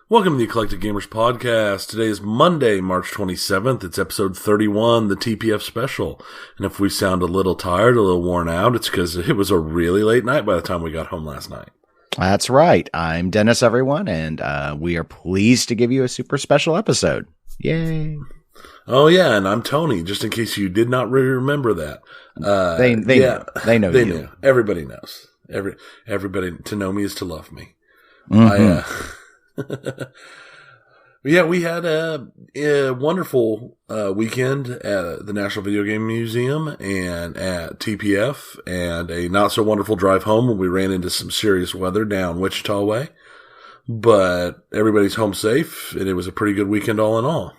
Welcome to the Eclectic Gamers Podcast. Today is Monday, March 27th. It's episode 31, the TPF special. And if we sound a little tired, a little worn out, it's because it was a really late night by the time we got home last night. That's right. I'm Dennis, everyone, and we are pleased to give you a super special episode. Yay. Oh, yeah, and I'm Tony, just in case you did not really remember that. They know they you. knew. Everybody knows. Everybody, to know me is to love me. Mm-hmm. Yeah, we had a wonderful weekend at the National Videogame Museum and at TPF, and a not so wonderful drive home when we ran into some serious weather down Wichita way. But everybody's home safe, and it was a pretty good weekend all in all.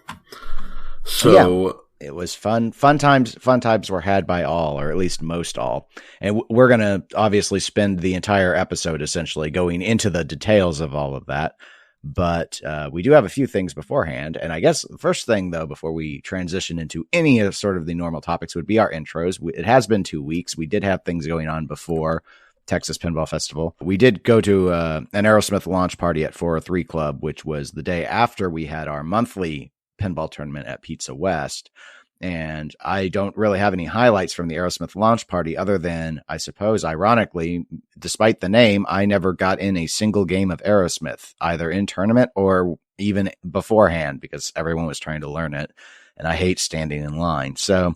So it was fun. Fun times were had by all, or at least most all. And we're going to obviously spend the entire episode essentially going into the details of all of that. But we do have a few things beforehand. And I guess the first thing, though, before we transition into any of sort of the normal topics would be our intros. It has been 2 weeks. We did have things going on before Texas Pinball Festival. We did go to an Aerosmith launch party at 403 Club, which was the day after we had our monthly pinball tournament at Pizza West. And I don't really have any highlights from the Aerosmith launch party other than, I suppose, ironically, despite the name, I never got in a single game of Aerosmith, either in tournament or even beforehand, because everyone was trying to learn it. And I hate standing in line. So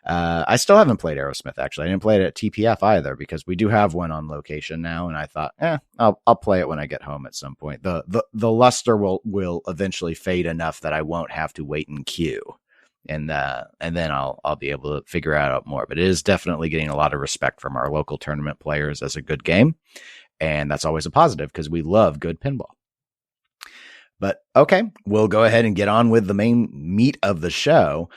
I still haven't played Aerosmith, actually. I didn't play it at TPF either, because we do have one on location now. And I thought, I'll play it when I get home at some point. The luster will eventually fade enough that I won't have to wait in queue. And then I'll be able to figure out more. But it is definitely getting a lot of respect from our local tournament players as a good game. And that's always a positive because we love good pinball. But okay, we'll go ahead and get on with the main meat of the show.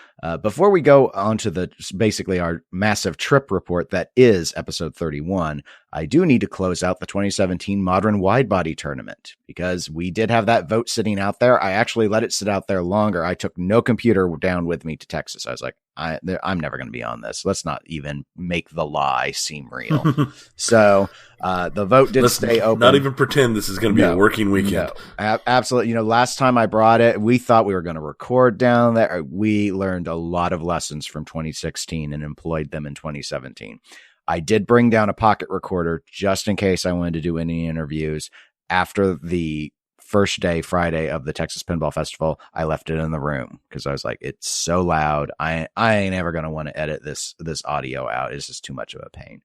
Before we go on to basically our massive trip report that is episode 31, I do need to close out the 2017 Modern Widebody Tournament because we did have that vote sitting out there. I actually let it sit out there longer. I took no computer down with me to Texas. I was like, I'm never going to be on this. Let's not even make the lie seem real. So the vote did stay open. Not even pretend this is going to be a working weekend. No, absolutely. Last time I brought it, we thought we were going to record down there. We learned a lot of lessons from 2016 and employed them in 2017. I did bring down a pocket recorder just in case I wanted to do any interviews. After the first day, Friday, of the Texas Pinball Festival, I left it in the room because I was like, it's so loud. I ain't ever going to want to edit this audio out. It's just too much of a pain.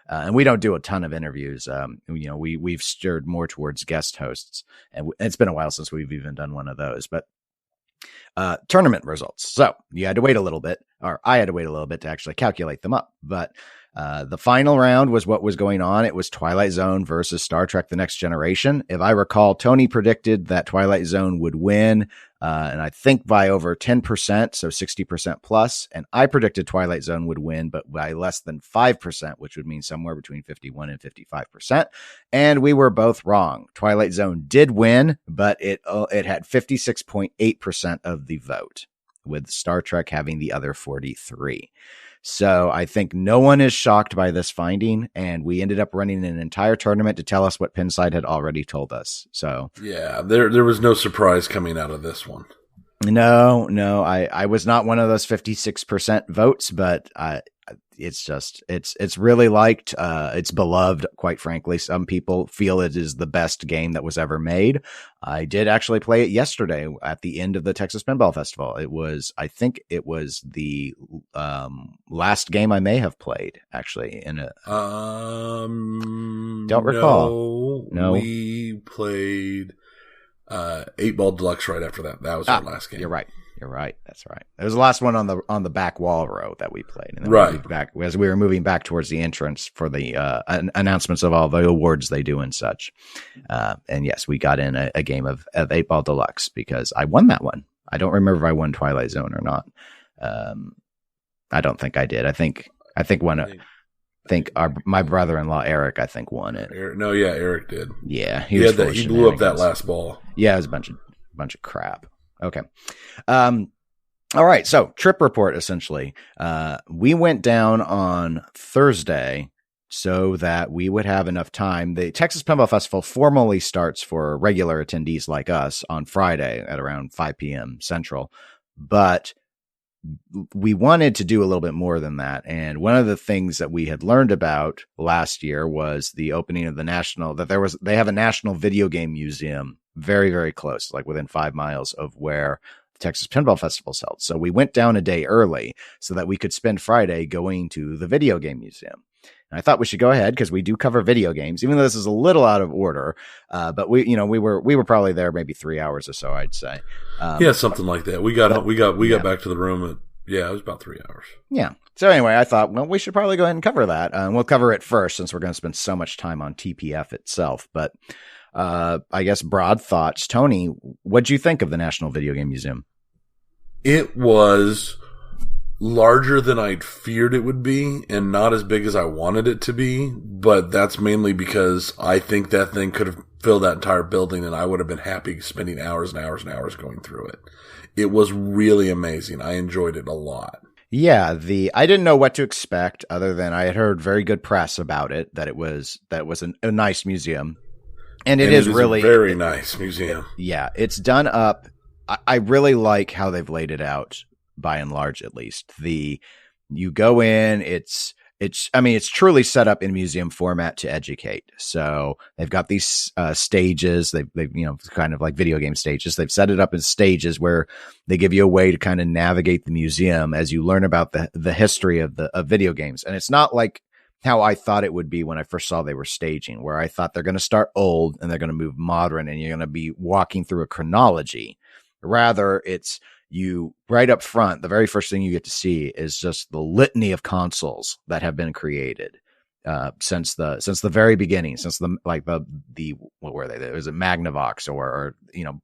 And we don't do a ton of interviews. We've steered more towards guest hosts, and it's been a while since we've even done one of those. But tournament results. So you had to wait a little bit, or I had to wait a little bit to actually calculate them up. But the final round was what was going on. It was Twilight Zone versus Star Trek: The Next Generation. If I recall, Tony predicted that Twilight Zone would win, and I think by over 10%, so 60% plus. And I predicted Twilight Zone would win, but by less than 5%, which would mean somewhere between 51 and 55%. And we were both wrong. Twilight Zone did win, but it had 56.8% of the vote, with Star Trek having the other 43. So I think no one is shocked by this finding, and we ended up running an entire tournament to tell us what Pinside had already told us. So yeah, there was no surprise coming out of this one. No, I was not one of those 56% votes, but it's really liked. It's beloved, quite frankly. Some people feel it is the best game that was ever made. I did actually play it yesterday at the end of the Texas Pinball Festival. I think it was the last game I may have played, actually. Don't recall. No, we played 8-Ball Deluxe right after that. That was our last game. You're right. That's right. It was the last one on the back wall row that we played. And then right. We moved back as we were moving back towards the entrance for the announcements of all the awards they do and such. And yes, we got in a game of 8-Ball Deluxe because I won that one. I don't remember if I won Twilight Zone or not. I don't think I did. I think my brother-in-law Eric, I think, won it. Eric did. Yeah, he blew up that last ball. Yeah, it was a bunch of crap. Okay. All right. So trip report, essentially. We went down on Thursday so that we would have enough time. The Texas Pinball Festival formally starts for regular attendees like us on Friday at around 5 p.m. Central. But we wanted to do a little bit more than that. And one of the things that we had learned about last year was the opening of they have a National Videogame Museum very, very close, like within 5 miles of where the Texas Pinball Festival is held. So we went down a day early so that we could spend Friday going to the Video Game Museum. And I thought we should go ahead because we do cover video games, even though this is a little out of order. But we were probably there maybe 3 hours or so, I'd say. Yeah, something like that. We got back to the room at, it was about 3 hours. Yeah. So anyway, I thought, well, we should probably go ahead and cover that. And we'll cover it first since we're going to spend so much time on TPF itself. But I guess broad thoughts. Tony, what'd you think of the National Video Game Museum? It was larger than I'd feared it would be and not as big as I wanted it to be, but that's mainly because I think that thing could have filled that entire building and I would have been happy spending hours and hours and hours going through it. It was really amazing. I enjoyed it a lot. Yeah, I didn't know what to expect other than I had heard very good press about it, that was a nice museum. And it is really a very nice museum. Yeah, it's done up. I really like how they've laid it out, by and large, at least. You go in, it's truly set up in museum format to educate. So they've got these stages. They've kind of like video game stages. They've set it up in stages where they give you a way to kind of navigate the museum as you learn about the history of video games. And it's not like how I thought it would be when I first saw they were staging, where I thought they're going to start old and they're going to move modern and you're going to be walking through a chronology. Rather, it's you right up front. The very first thing you get to see is just the litany of consoles that have been created since the very beginning, since the what were they? Was it Magnavox or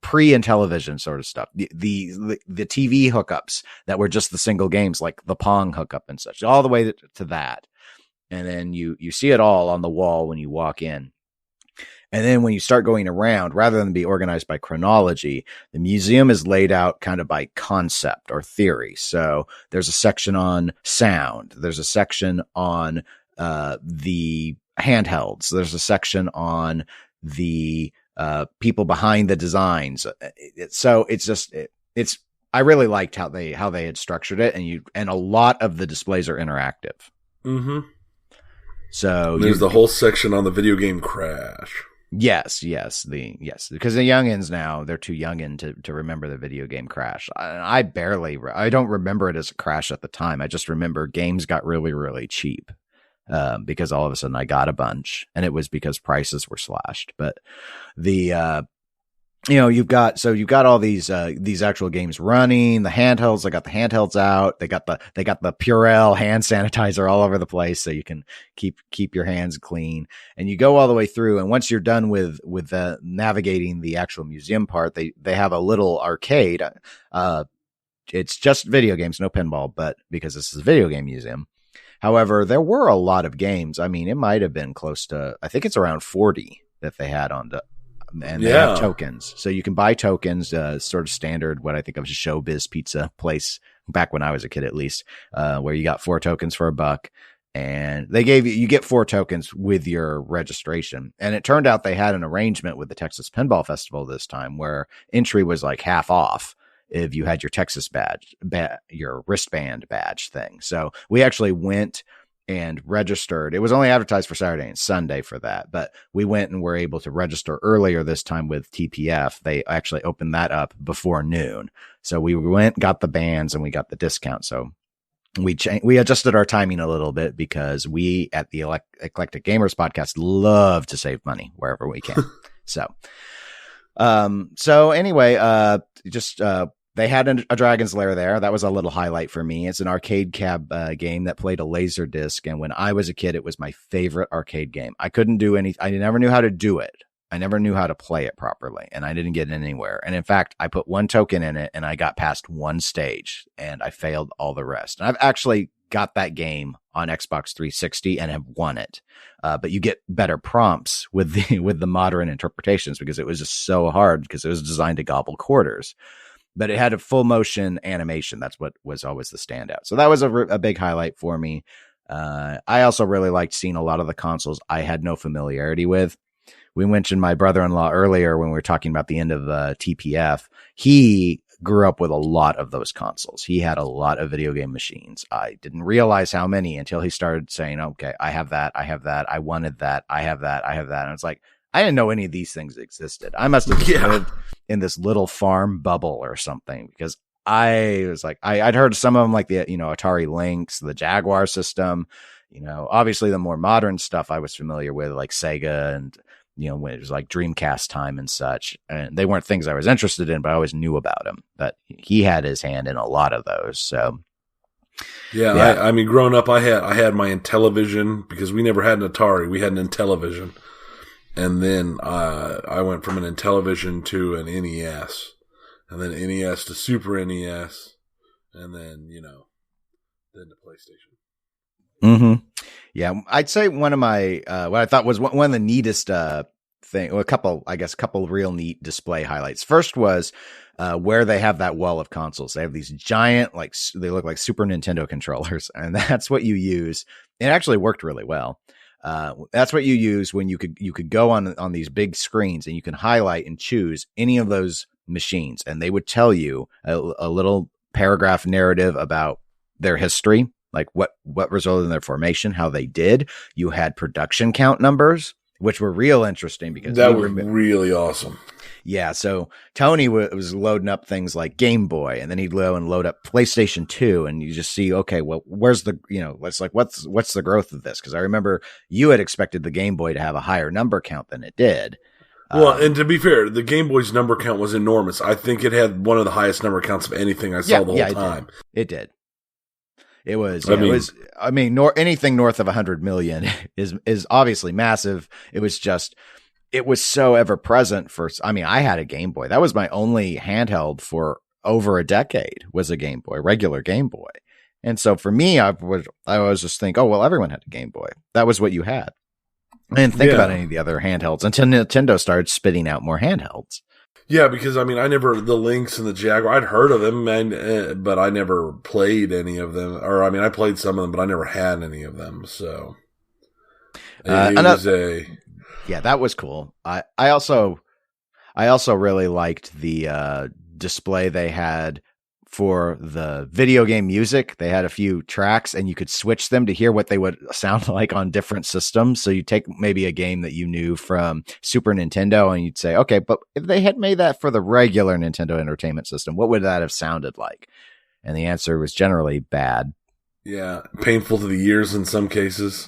pre-Intellivision sort of stuff? The TV hookups that were just the single games, like the Pong hookup and such, all the way to that. And then you see it all on the wall when you walk in. And then when you start going around, rather than be organized by chronology, the museum is laid out kind of by concept or theory. So there's a section on sound. There's a section on the handhelds. There's a section on the people behind the designs. So I really liked how they had structured it, and a lot of the displays are interactive. Mm-hmm. So there's the whole section on the video game Crash. Yes, because the youngins now, they're too youngin to remember the video game Crash. I don't remember it as a crash at the time. I just remember games got really, really cheap because all of a sudden I got a bunch, and it was because prices were slashed. But you've got all these actual games running, the handhelds. They got the handhelds out. They got the Purell hand sanitizer all over the place, so you can keep your hands clean. And you go all the way through. And once you're done with navigating the actual museum part, they have a little arcade. It's just video games, no pinball, but because this is a video game museum. However, there were a lot of games. I mean, it might have been close to, I think it's around 40 that they had on and they have tokens. So you can buy tokens, sort of standard, what I think of as a Showbiz Pizza place back when I was a kid, at least, where you got 4 tokens for $1. And you get 4 tokens with your registration. And it turned out they had an arrangement with the Texas Pinball Festival this time where entry was like half off if you had your Texas your wristband badge thing. So we actually went and registered. It was only advertised for Saturday and Sunday for that, but we went and were able to register earlier this time with TPF. They actually opened that up before noon. So we went, got the bands, and we got the discount. So we adjusted our timing a little bit because we at the Eclectic Gamers podcast love to save money wherever we can. So anyway, they had a Dragon's Lair there. That was a little highlight for me. It's an arcade cab game that played a laser disc. And when I was a kid, it was my favorite arcade game. I couldn't do I never knew how to do it. I never knew how to play it properly, and I didn't get anywhere. And in fact, I put 1 token in it and I got past 1 stage and I failed all the rest. And I've actually got that game on Xbox 360 and have won it. But you get better prompts with the modern interpretations because it was just so hard because it was designed to gobble quarters. but it had a full motion animation. That's what was always the standout. So that was a big highlight for me. I also really liked seeing a lot of the consoles I had no familiarity with. We mentioned my brother-in-law earlier when we were talking about the end of TPF. He grew up with a lot of those consoles. He had a lot of video game machines. I didn't realize how many until he started saying, okay, I have that. I have that. I wanted that. I have that. I have that. And it's like, I didn't know any of these things existed. I must have just lived in this little farm bubble or something, because I was like, I'd heard some of them, like the, Atari Lynx, the Jaguar system, obviously the more modern stuff I was familiar with, like Sega and, when it was like Dreamcast time and such. And they weren't things I was interested in, but I always knew about him. But he had his hand in a lot of those. So, yeah. I mean, growing up, I had my Intellivision, because we never had an Atari. We had an Intellivision. And then I went from an Intellivision to an NES. And then NES to Super NES. And then, then to PlayStation. Mm-hmm. Yeah, I'd say one of my what I thought was one of the neatest thing, well, a couple real neat display highlights. First was where they have that wall of consoles. They have these giant, they look like Super Nintendo controllers, and that's what you use. It actually worked really well. That's what you use when you could go on these big screens and you can highlight and choose any of those machines, and they would tell you a little paragraph narrative about their history. Like what resulted in their formation, how they did. You had production count numbers, which were real interesting because that was really awesome. Yeah. So Tony was loading up things like Game Boy, and then he'd go and load up PlayStation 2, and you just see, okay, well, where's the, it's like, what's the growth of this? Because I remember you had expected the Game Boy to have a higher number count than it did. Well, and to be fair, the Game Boy's number count was enormous. I think it had one of the highest number counts of anything I saw the whole time. It did. It was, anything north of 100 million is obviously massive. It was so ever present I had a Game Boy. That was my only handheld for over a decade, was a Game Boy, regular Game Boy. And so for me, I was just think, oh, well, everyone had a Game Boy. That was what you had. I didn't think about any of the other handhelds until Nintendo started spitting out more handhelds. Yeah, because the Lynx and the Jaguar, I'd heard of them, but I never played any of them. Or I played some of them, but I never had any of them. So that was cool. I also really liked the display they had for the video game music. They had a few tracks, and you could switch them to hear what they would sound like on different systems. So you take maybe a game that you knew from Super Nintendo, and you'd say, okay, but if they had made that for the regular Nintendo Entertainment System, what would that have sounded like? And the answer was generally bad. Yeah, painful to the ears in some cases.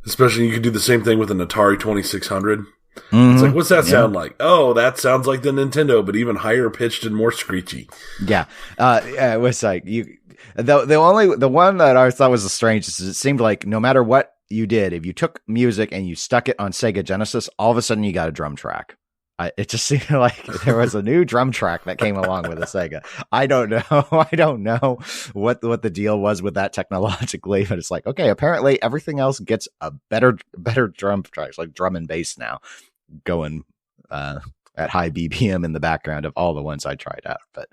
Especially, you could do the same thing with an Atari 2600. Mm-hmm. It's like, what's that sound like? Oh, that sounds like the Nintendo, but even higher pitched and more screechy. Yeah. It was like the one that I thought was the strangest is it seemed like no matter what you did, if you took music and you stuck it on Sega Genesis, all of a sudden you got a drum track. It just seemed like there was a new drum track that came along with the Sega. I don't know what the deal was with that technologically, but it's like, okay, apparently everything else gets a better drum tracks, like drum and bass now, going at high BPM in the background of all the ones I tried out. But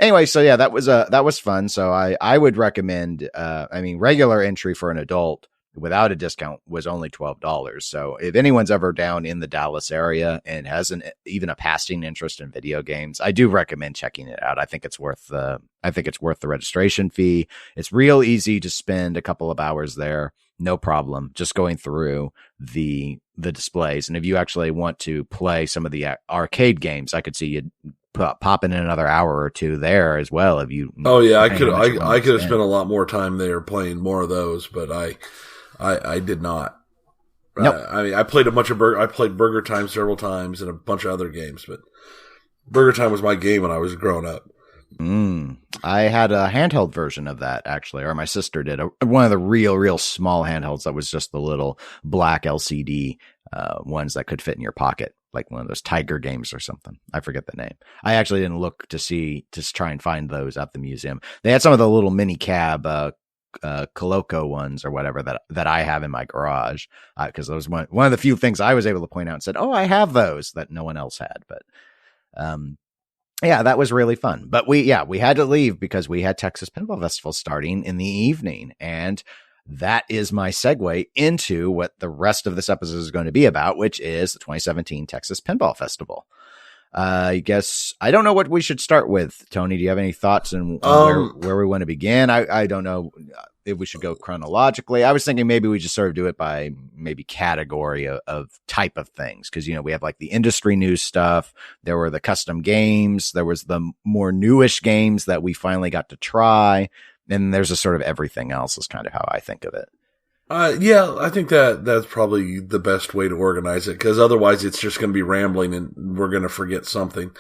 anyway, so yeah, that was fun. So I would recommend. Regular entry for an adult without a discount was only $12. So if anyone's ever down in the Dallas area and has even a passing interest in video games, I do recommend checking it out. I think it's worth the registration fee. It's real easy to spend a couple of hours there. No problem. Just going through the displays. And if you actually want to play some of the arcade games, I could see you popping in another hour or two there as well. If you, I could have spent a lot more time there playing more of those, but I did not. Nope. I played I played Burger Time several times and a bunch of other games, but Burger Time was my game when I was growing up. I had a handheld version of that, actually, or my sister did. One of the real small handhelds that was just the little black LCD ones that could fit in your pocket, like one of those Tiger games or something. I forget the name. I actually didn't look to try and find those at the museum. They had some of the little mini cab Coloco ones or whatever that I have in my garage, because those one of the few things I was able to point out and said, oh, I have those, that no one else had. But Yeah, that was really fun. But we had to leave because we had Texas Pinball Festival starting in the evening. And that is my segue into what the rest of this episode is going to be about, which is the 2017 Texas Pinball Festival. I guess I don't know what we should start with. Tony, do you have any thoughts on where we want to begin? I don't know if we should go chronologically. I was thinking maybe we just sort of do it by maybe category of type of things. Cause we have like the industry news stuff. There were the custom games. There was the more newish games that we finally got to try. And there's a sort of everything else is kind of how I think of it. Yeah, I think that's probably the best way to organize it, because otherwise it's just going to be rambling and we're going to forget something.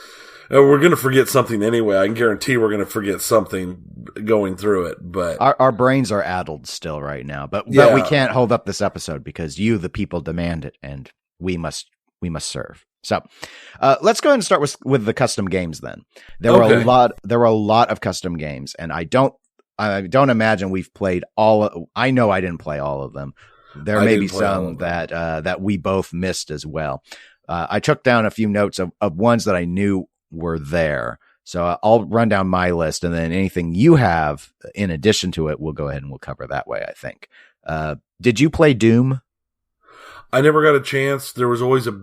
We're going to forget something anyway. I can guarantee we're going to forget something going through it, but our brains are addled still right now, but we can't hold up this episode because you, the people, demand it, and we must serve. So, let's go ahead and start with the custom games then. There were a lot of custom games, and I don't imagine we've played I know I didn't play all of them. There may be some that we both missed as well. I took down a few notes of ones that I knew were there. So I'll run down my list, and then anything you have in addition to it, we'll go ahead and we'll cover that way, I think. Did you play Doom? I never got a chance. There was always a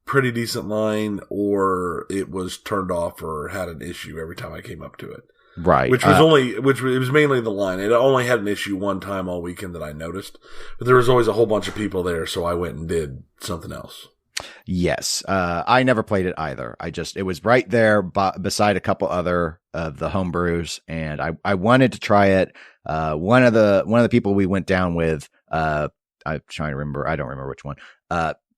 pretty decent line, or it was turned off or had an issue every time I came up to it. Right. Which was mainly the line. It only had an issue one time all weekend that I noticed, but there was always a whole bunch of people there. So I went and did something else. Yes. I never played it either. it was right there beside a couple other of the homebrews, and I wanted to try it. One of the people we went down with, I'm trying to remember. I don't remember which one,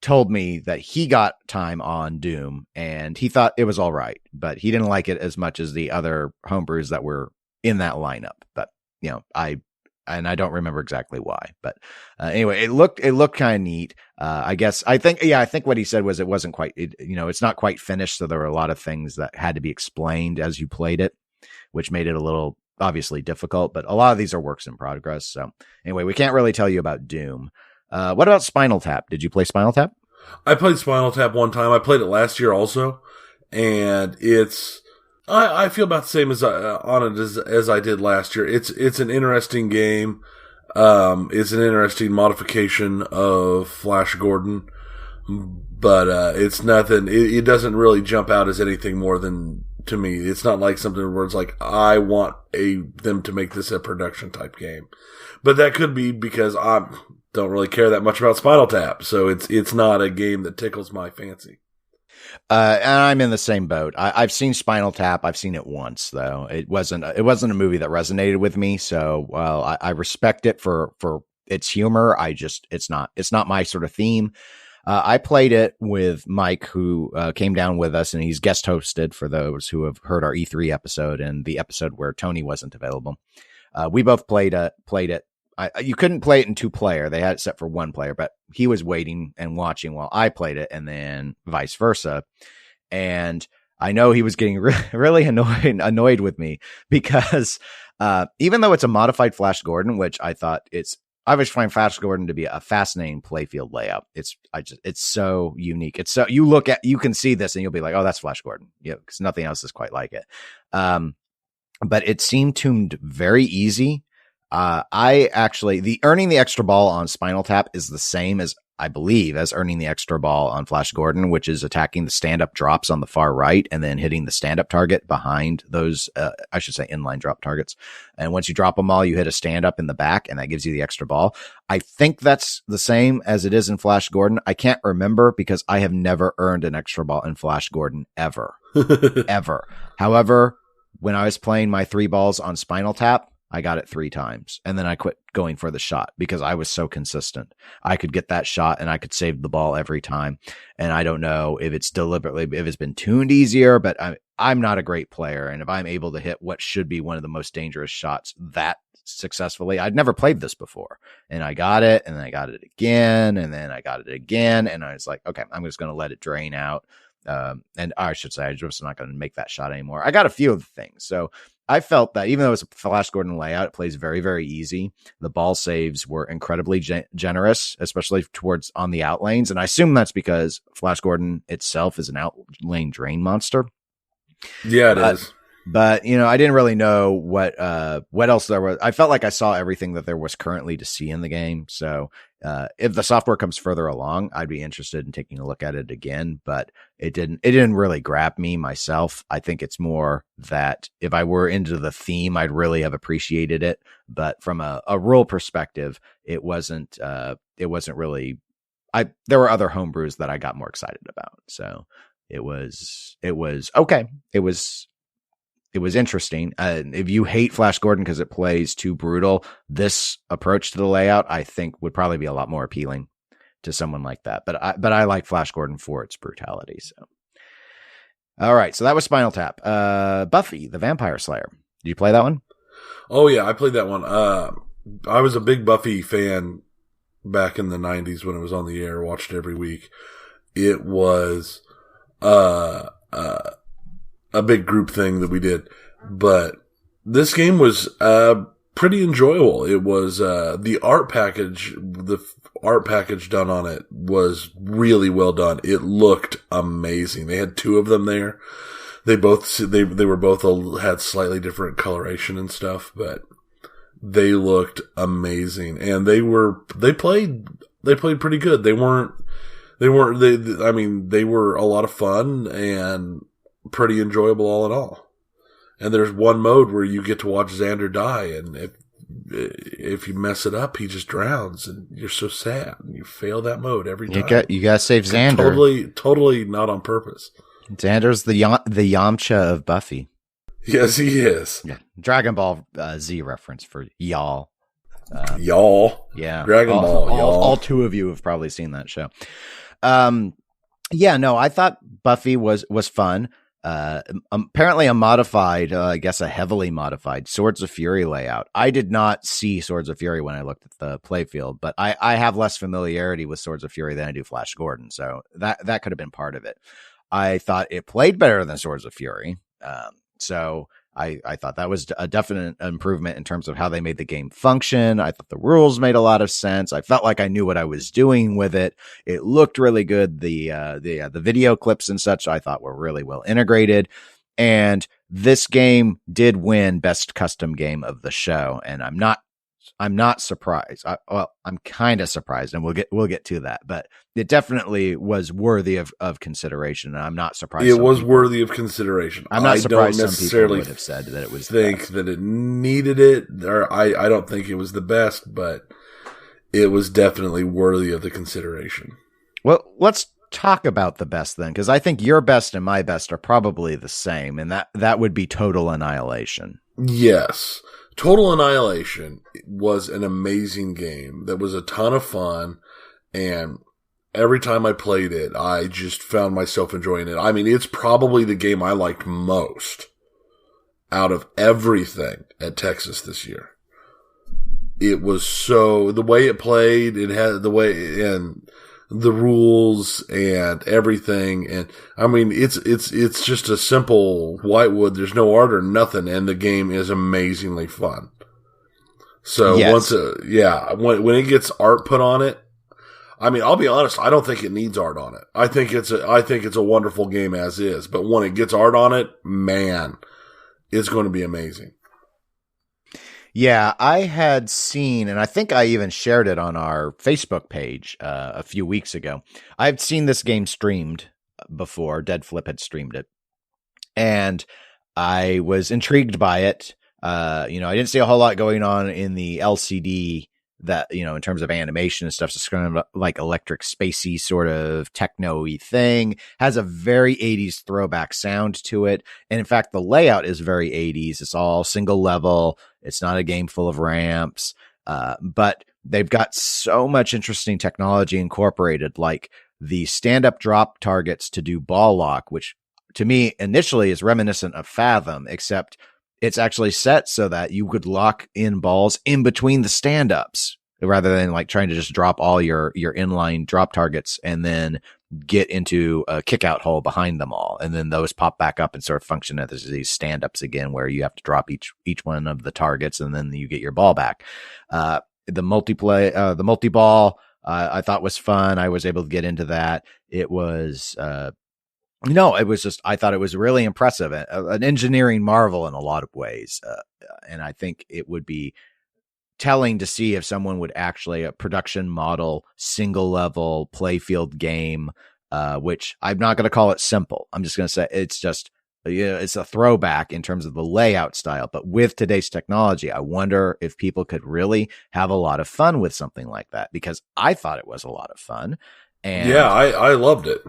told me that he got time on Doom and he thought it was all right, but he didn't like it as much as the other homebrews that were in that lineup. But I don't remember exactly why, but anyway, it looked kind of neat. I think what he said was it wasn't quite, it's not quite finished. So there were a lot of things that had to be explained as you played it, which made it a little obviously difficult, but a lot of these are works in progress. So anyway, we can't really tell you about Doom. What about Spinal Tap? Did you play Spinal Tap? I played Spinal Tap one time. I played it last year also, and I feel about the same on it as I did last year. It's an interesting game. It's an interesting modification of Flash Gordon, but it's nothing. It doesn't really jump out as anything more than, to me, it's not like something where it's like I want them to make this a production type game, but that could be because I don't really care that much about Spinal Tap, so it's not a game that tickles my fancy. And I'm in the same boat. I've seen Spinal Tap. I've seen it once, though. It wasn't a movie that resonated with me. So while I respect it for its humor, it's not my sort of theme. I played it with Mike, who came down with us, and he's guest hosted for those who have heard our E3 episode and the episode where Tony wasn't available. We both played it. You couldn't play it in 2-player. They had it set for 1-player, but he was waiting and watching while I played it, and then vice versa. And I know he was getting really annoyed with me because even though it's a modified Flash Gordon, which I always find Flash Gordon to be a fascinating playfield layout. It's so unique. You can see this and you'll be like, oh, that's Flash Gordon. Yeah, because nothing else is quite like it. But it seemed tuned very easy. The earning the extra ball on Spinal Tap is the same as, I believe, as earning the extra ball on Flash Gordon, which is attacking the stand-up drops on the far right and then hitting the stand-up target behind those, I should say inline drop targets. And once you drop them all, you hit a stand-up in the back, and that gives you the extra ball. I think that's the same as it is in Flash Gordon. I can't remember because I have never earned an extra ball in Flash Gordon ever. Ever. However, when I was playing my 3 balls on Spinal Tap, I got it 3 times, and then I quit going for the shot because I was so consistent. I could get that shot and I could save the ball every time. And I don't know if it's been tuned easier, but I'm not a great player. And if I'm able to hit what should be one of the most dangerous shots that successfully, I'd never played this before, and I got it, and then I got it again, and then I got it again. And I was like, okay, I'm just going to let it drain out. And I should say, I'm just not going to make that shot anymore. I got a few of the things. So I felt that even though it's a Flash Gordon layout, it plays very, very easy. The ball saves were incredibly generous, especially towards on the out lanes. And I assume that's because Flash Gordon itself is an out lane drain monster. Yeah, it But is. But I didn't really know what else there was. I felt like I saw everything that there was currently to see in the game. So if the software comes further along, I'd be interested in taking a look at it again. But it didn't really grab me myself. I think it's more that if I were into the theme, I'd really have appreciated it. But from a rule perspective, it wasn't really. There were other homebrews that I got more excited about. So it was okay. It was interesting. If you hate Flash Gordon because it plays too brutal, this approach to the layout, I think, would probably be a lot more appealing to someone like that. But I like Flash Gordon for its brutality. So, all right. So that was Spinal Tap. Buffy the Vampire Slayer. Did you play that one? Oh yeah, I played that one. I was a big Buffy fan back in the 90s when it was on the air. Watched it every week. It was a big group thing that we did, but this game was pretty enjoyable. It was the art package done on it was really well done. It looked amazing. They had two of them there. They were both had slightly different coloration and stuff, but they looked amazing, and they played pretty good. They were a lot of fun and pretty enjoyable all in all. And there's one mode where you get to watch Xander die, and if you mess it up, he just drowns, and you're so sad. And you fail that mode every time. You gotta save Xander. Totally not on purpose. Xander's the Yamcha of Buffy. Yes, he is. Yeah, Dragon Ball Z reference for y'all. Y'all, yeah, Dragon Ball. Y'all. All two of you have probably seen that show. Yeah, no, I thought Buffy was fun. Apparently a modified, I guess a heavily modified Swords of Fury layout. I did not see Swords of Fury when I looked at the playfield, but I have less familiarity with Swords of Fury than I do Flash Gordon, so that could have been part of it. I thought it played better than Swords of Fury, so I thought that was a definite improvement in terms of how they made the game function. I thought the rules made a lot of sense. I felt like I knew what I was doing with it. It looked really good. The video clips and such I thought were really well integrated. And this game did win Best Custom Game of the show, and I'm not surprised. I'm kind of surprised, and we'll get to that. But it definitely was worthy of consideration, and I'm not surprised. It was worthy of consideration. I'm not surprised. Don't necessarily some people would have said that it was that it needed it, or I don't think it was the best, but it was definitely worthy of the consideration. Well, let's talk about the best then, because I think your best and my best are probably the same, and that would be Total Annihilation. Yes. Total Annihilation was an amazing game that was a ton of fun, and every time I played it, I just found myself enjoying it. I mean, it's probably the game I liked most out of everything at Texas this year. It was the way it played, it had the way, and the rules and everything. And I mean, it's just a simple Whitewood. There's no art or nothing. And the game is amazingly fun. So yes. When it gets art put on it, I mean, I'll be honest, I don't think it needs art on it. I think it's a wonderful game as is, but when it gets art on it, man, it's going to be amazing. Yeah, I had seen, and I think I even shared it on our Facebook page a few weeks ago. I've seen this game streamed before. Dead Flip had streamed it, and I was intrigued by it. I didn't see a whole lot going on in the LCD that, in terms of animation and stuff. It's kind of like electric spacey sort of techno-y thing. Has a very 80s throwback sound to it. And in fact, the layout is very 80s. It's all single level. It's not a game full of ramps. But they've got so much interesting technology incorporated, like the stand-up drop targets to do ball lock, which to me initially is reminiscent of Fathom, except it's actually set so that you could lock in balls in between the stand-ups rather than like trying to just drop all your inline drop targets and then get into a kick-out hole behind them all. And then those pop back up and sort of function as these stand-ups again, where you have to drop each one of the targets and then you get your ball back. The multi-ball, I thought was fun. I was able to get into that. It was No, it was just, I thought it was really impressive, an engineering marvel in a lot of ways. And I think it would be telling to see if someone would actually a production model, single level playfield game, which I'm not going to call it simple. I'm just going to say it's just, it's a throwback in terms of the layout style. But with today's technology, I wonder if people could really have a lot of fun with something like that, because I thought it was a lot of fun. And yeah, I loved it.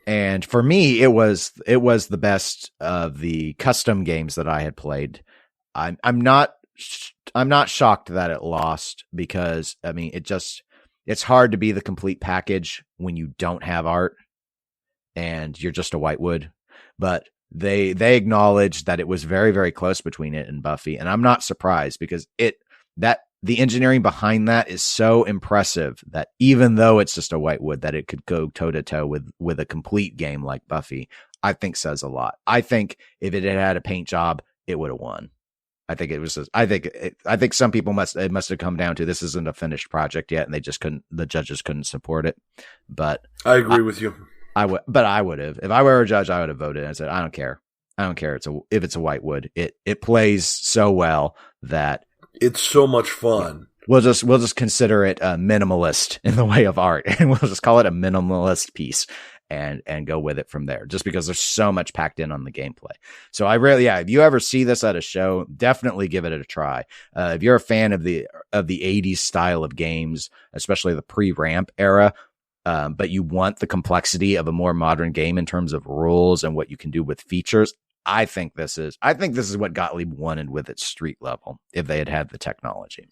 And for me, it was the best of the custom games that I had played. I'm not shocked that it lost, because I mean, it's hard to be the complete package when you don't have art and you're just a whitewood. But they acknowledged that it was very, very close between it and Buffy, and I'm not surprised, because the engineering behind that is so impressive that even though it's just a whitewood, that it could go toe to toe with a complete game like Buffy, I think says a lot. I think if it had had a paint job, it would have won. I think it was. I think some people must have come down to, this isn't a finished project yet, and the judges couldn't support it. But I agree with you. I would have, if I were a judge, I would have voted and said, I don't care. If it's a whitewood, it plays so well that it's so much fun. We'll just consider it a minimalist in the way of art, and we'll just call it a minimalist piece and go with it from there, just because there's so much packed in on the gameplay. So if you ever see this at a show, definitely give it a try. If you're a fan of the 80s style of games, especially the pre-ramp era, but you want the complexity of a more modern game in terms of rules and what you can do with features, I think this is what Gottlieb wanted with its street level, if they had the technology.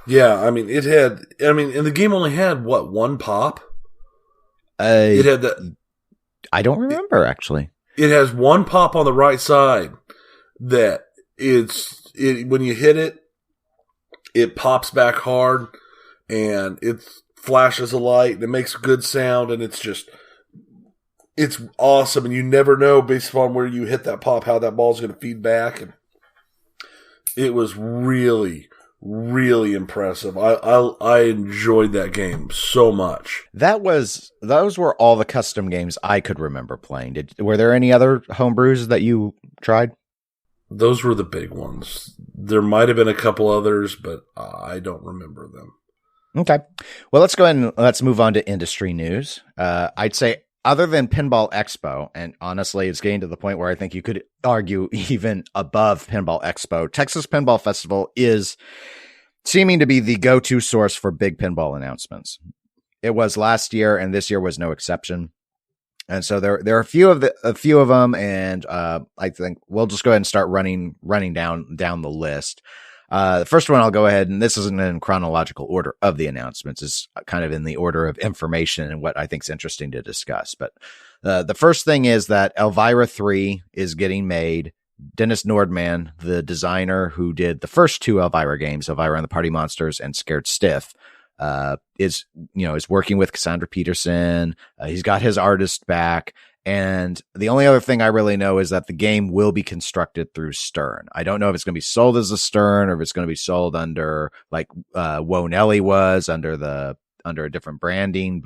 Yeah, I mean, and the game only had one pop? It had that. I don't remember, actually. It has one pop on the right side that when you hit it, it pops back hard, and it flashes a light, and it makes a good sound, and it's awesome, and you never know based upon where you hit that pop how that ball's going to feed back. And it was really, really impressive. I enjoyed that game so much. Those were all the custom games I could remember playing. Were there any other homebrews that you tried? Those were the big ones. There might have been a couple others, but I don't remember them. Okay. Well, let's go ahead and let's move on to industry news. I'd say, other than Pinball Expo, and honestly, it's getting to the point where I think you could argue even above Pinball Expo, Texas Pinball Festival is seeming to be the go-to source for big pinball announcements. It was last year, and this year was no exception. And so there are a few of them, and I think we'll just go ahead and start running down the list. The first one I'll go ahead, and this isn't in chronological order of the announcements, is kind of in the order of information and what I think is interesting to discuss. But the first thing is that Elvira 3 is getting made. Dennis Nordman, the designer who did the first two Elvira games, Elvira and the Party Monsters and Scared Stiff, is working with Cassandra Peterson. He's got his artist back. And the only other thing I really know is that the game will be constructed through Stern. I don't know if it's going to be sold as a Stern or if it's going to be sold under like Woe Nelly was under a different branding,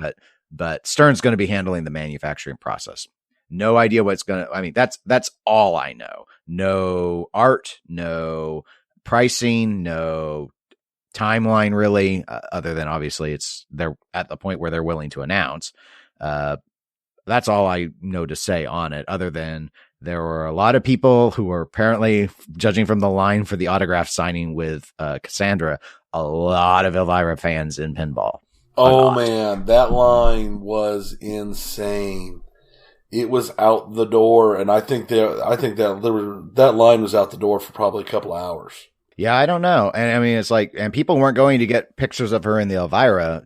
but Stern's going to be handling the manufacturing process. No idea what's going to, I mean, that's all I know. No art, no pricing, no timeline really, other than obviously they're at the point where they're willing to announce. That's all I know to say on it, other than there were a lot of people who were apparently, judging from the line for the autograph signing with Cassandra, a lot of Elvira fans in pinball. Oh man, that line was insane. It was out the door, and I think that line was out the door for probably a couple of hours. Yeah, I don't know. And I mean, it's like, and people weren't going to get pictures of her in the Elvira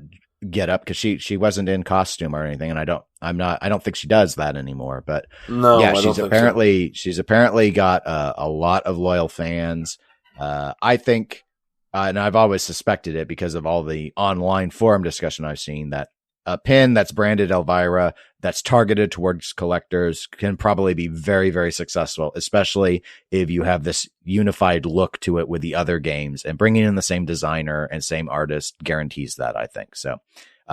get up because she wasn't in costume or anything, and I don't think she does that anymore. But no, yeah, she's apparently got a lot of loyal fans. I think, and I've always suspected it because of all the online forum discussion I've seen, that a pin that's branded Elvira, that's targeted towards collectors, can probably be very, very successful, especially if you have this unified look to it with the other games, and bringing in the same designer and same artist guarantees that, I think. So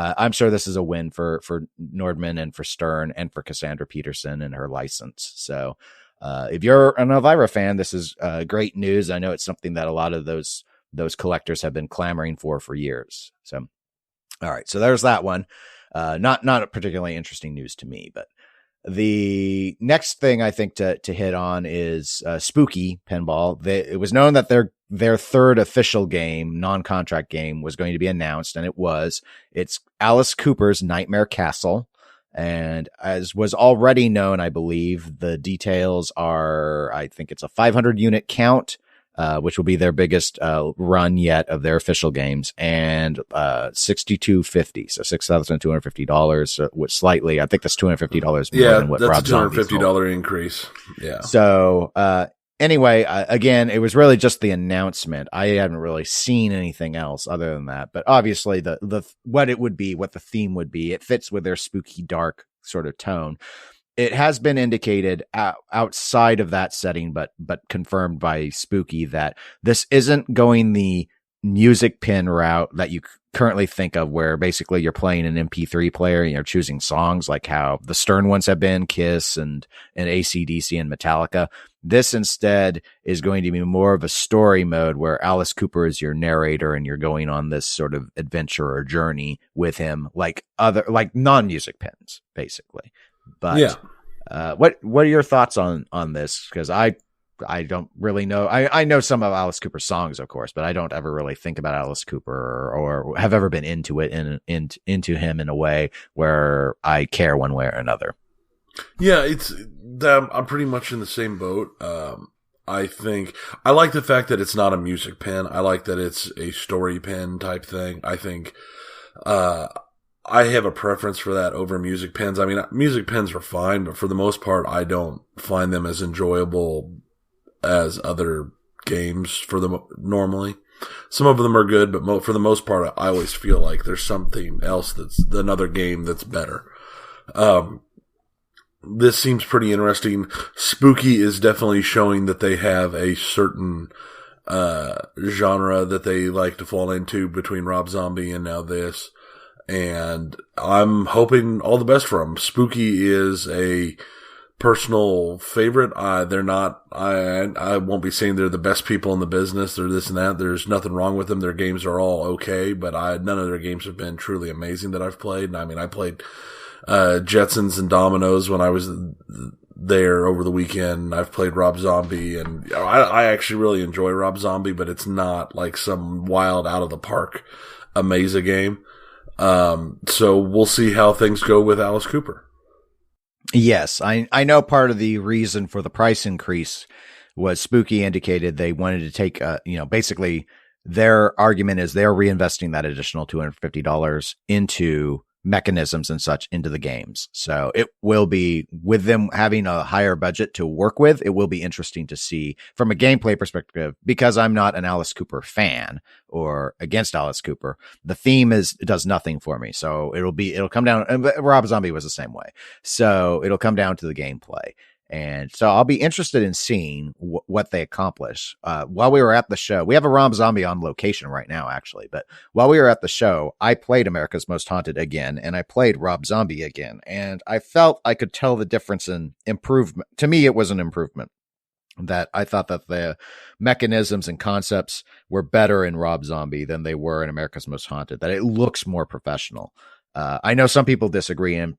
I'm sure this is a win for Nordman and for Stern and for Cassandra Peterson and her license. So if you're an Elvira fan, this is great news. I know it's something that a lot of those collectors have been clamoring for years. So, all right. So there's that one. Not a particularly interesting news to me, but the next thing I think to hit on is Spooky Pinball. It was known that their third official game, non-contract game, was going to be announced, and it's Alice Cooper's Nightmare Castle. And as was already known, I believe the details are, I think it's a 500 unit count, which will be their biggest run yet of their official games, and $6,250, so $6,250. Which slightly, I think that's $250 more than what Rob Zombie sold. That's a $250 increase. Yeah. So anyway, again, it was really just the announcement. I haven't really seen anything else other than that. But obviously, the what it would be, what the theme would be, it fits with their spooky, dark sort of tone. It has been indicated outside of that setting, but confirmed by Spooky that this isn't going the music pin route that you currently think of, where basically you're playing an MP3 player and you're choosing songs like how the Stern ones have been, Kiss and AC/DC and Metallica. This instead is going to be more of a story mode where Alice Cooper is your narrator and you're going on this sort of adventure or journey with him, like non-music pins, basically. But yeah. What are your thoughts on this? Because I don't really know. I know some of Alice Cooper's songs, of course, but I don't ever really think about Alice Cooper or have ever been into it into him in a way where I care one way or another. Yeah, I'm pretty much in the same boat. I think I like the fact that it's not a music pin. I like that it's a story pin type thing. I think I have a preference for that over music pins. I mean, music pins are fine, but for the most part, I don't find them as enjoyable as other games normally. Some of them are good, but for the most part, I always feel like there's something else that's another game that's better. This seems pretty interesting. Spooky is definitely showing that they have a certain genre that they like to fall into between Rob Zombie and now this. And I'm hoping all the best for them. Spooky is a personal favorite. They're not, I won't be saying they're the best people in the business or this and that. There's nothing wrong with them. Their games are all okay, but none of their games have been truly amazing that I've played. And I mean, I played Jetsons and Dominoes when I was there over the weekend. I've played Rob Zombie, and I actually really enjoy Rob Zombie, but it's not like some wild out of the park amazing game. So we'll see how things go with Alice Cooper. Yes, I know part of the reason for the price increase was Spooky indicated they wanted to take, basically their argument is they're reinvesting that additional $250 into mechanisms and such into the games. So it will be, with them having a higher budget to work with, it will be interesting to see from a gameplay perspective, because I'm not an Alice Cooper fan or against Alice Cooper. The theme does nothing for me. So it'll come down, and Rob Zombie was the same way. So it'll come down to the gameplay. And so I'll be interested in seeing what they accomplish. While we were at the show, we have a Rob Zombie on location right now, actually. But while we were at the show, I played America's Most Haunted again, and I played Rob Zombie again. And I felt I could tell the difference in improvement. To me, it was an improvement. That I thought that the mechanisms and concepts were better in Rob Zombie than they were in America's Most Haunted. That it looks more professional. I know some people disagree in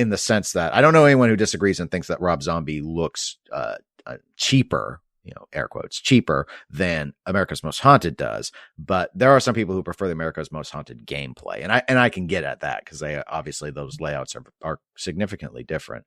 the sense that I don't know anyone who disagrees and thinks that Rob Zombie looks cheaper, air quotes, cheaper than America's Most Haunted does. But there are some people who prefer the America's Most Haunted gameplay, and I can get at that because obviously those layouts are significantly different.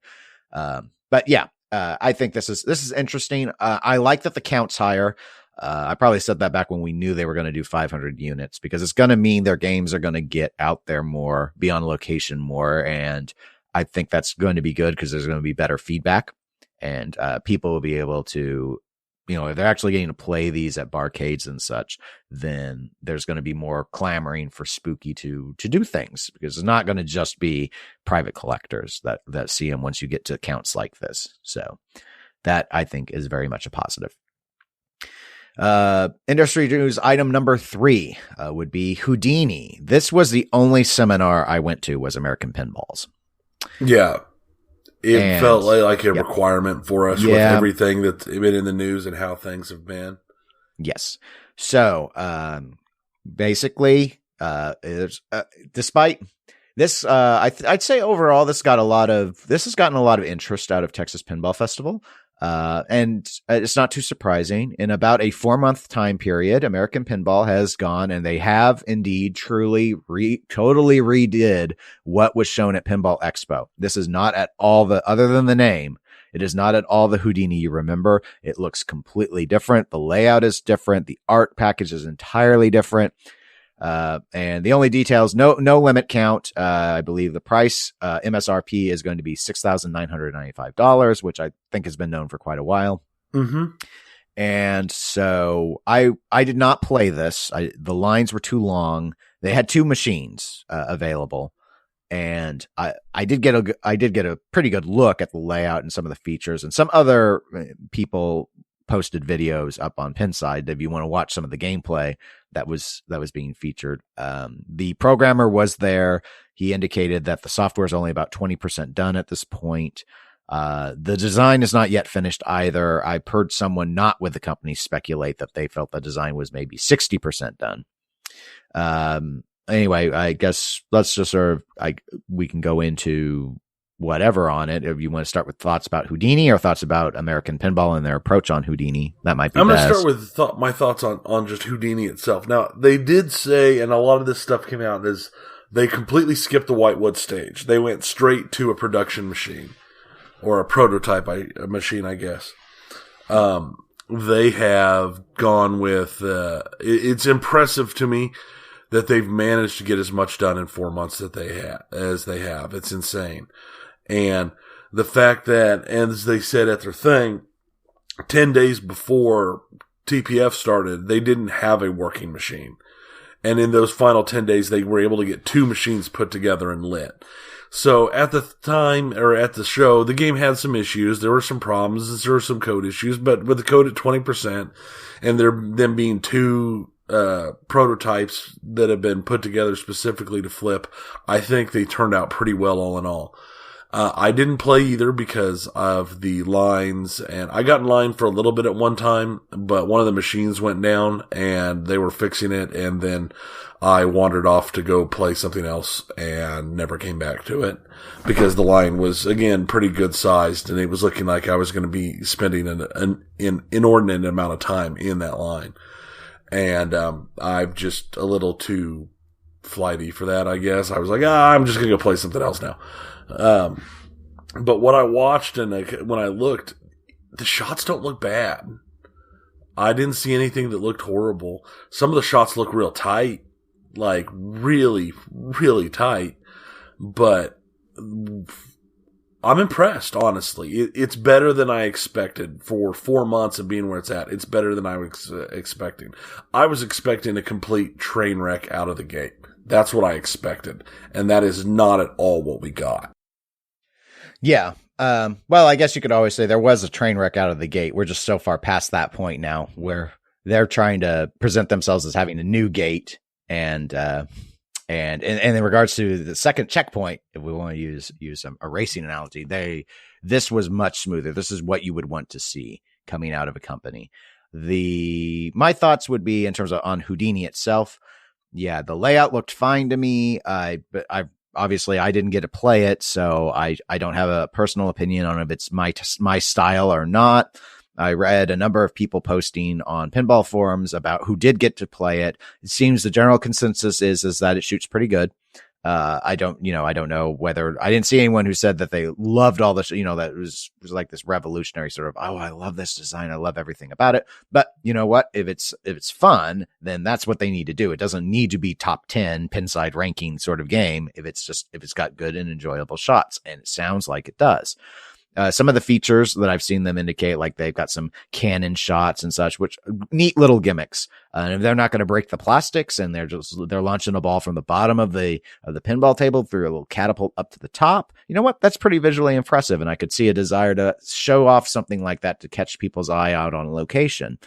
But yeah, I think this is interesting. I like that the count's higher. I probably said that back when we knew they were going to do 500 units, because it's going to mean their games are going to get out there more, be on location more. And I think that's going to be good because there's going to be better feedback, and people will be able to, if they're actually getting to play these at barcades and such, then there's going to be more clamoring for Spooky to do things, because it's not going to just be private collectors that see them once you get to counts like this. So that I think is very much a positive. Industry news item number 3 would be Houdini. This was the only seminar I went to was American Pinballs. Yeah. It felt like a requirement for us with everything that's been in the news and how things have been. Yes. So, basically, despite this, I'd say overall, this has gotten a lot of interest out of Texas Pinball Festival. And it's not too surprising. In about a 4-month time period, American Pinball has gone and they have indeed truly totally redid what was shown at Pinball Expo. This is not at all other than the name. It is not at all the Houdini you remember. It looks completely different. The layout is different. The art package is entirely different. And the only details, no limit count. I believe the price, MSRP is going to be $6,995, which I think has been known for quite a while. Mm-hmm. And so I did not play this. The lines were too long. They had 2 machines, available. And I did get a pretty good look at the layout and some of the features, and some other people posted videos up on Pinside if you want to watch some of the gameplay that was being featured. The programmer was there. He indicated that the software is only about 20% done at this point. The design is not yet finished either. I've heard someone not with the company speculate that they felt the design was maybe 60% done. Anyway, I guess let's just we can go into whatever on it. If you want to start with thoughts about Houdini or thoughts about American Pinball and their approach on Houdini, that might be I'm going to start with my thoughts on just Houdini itself. Now, they did say, and a lot of this stuff came out, is they completely skipped the Whitewood stage. They went straight to a production machine, or a prototype machine, I guess. They have gone with, it's impressive to me that they've managed to get as much done in 4 months as they have. It's insane. And the fact that, as they said at their thing, 10 days before TPF started, they didn't have a working machine. And in those final 10 days, they were able to get 2 machines put together and lit. So at the time, or at the show, the game had some issues. There were some problems. There were some code issues. But with the code at 20%, and them being 2 prototypes that have been put together specifically to flip, I think they turned out pretty well all in all. I didn't play either because of the lines, and I got in line for a little bit at one time, but one of the machines went down and they were fixing it, and then I wandered off to go play something else and never came back to it because the line was, again, pretty good sized, and it was looking like I was going to be spending an inordinate amount of time in that line. And I'm just a little too flighty for that, I guess. I was like, I'm just going to go play something else now. But what I watched and when I looked, the shots don't look bad. I didn't see anything that looked horrible. Some of the shots look real tight, like really, really tight. But I'm impressed, honestly. It's better than I expected for 4 months of being where it's at. It's better than I was expecting. I was expecting a complete train wreck out of the gate. That's what I expected. And that is not at all what we got. Yeah. Well, I guess you could always say there was a train wreck out of the gate. We're just so far past that point now where they're trying to present themselves as having a new gate. And in regards to the second checkpoint, if we want to use a racing analogy, this was much smoother. This is what you would want to see coming out of a company. My thoughts would be in terms of on Houdini itself. Yeah, the layout looked fine to me. But obviously I didn't get to play it, so I don't have a personal opinion on if it's my style or not. I read a number of people posting on pinball forums about who did get to play it. It seems the general consensus is that it shoots pretty good. I don't know whether I didn't see anyone who said that they loved all this, that it was like this revolutionary sort of, oh, I love this design. I love everything about it. But you know what? If it's fun, then that's what they need to do. It doesn't need to be top 10 pinside ranking sort of game. If it's got good and enjoyable shots, and it sounds like it does. Some of the features that I've seen them indicate, like they've got some cannon shots and such, which neat little gimmicks. And if they're not going to break the plastics and they're launching a ball from the bottom of the pinball table through a little catapult up to the top, you know what? That's pretty visually impressive. And I could see a desire to show off something like that to catch people's eye out on location.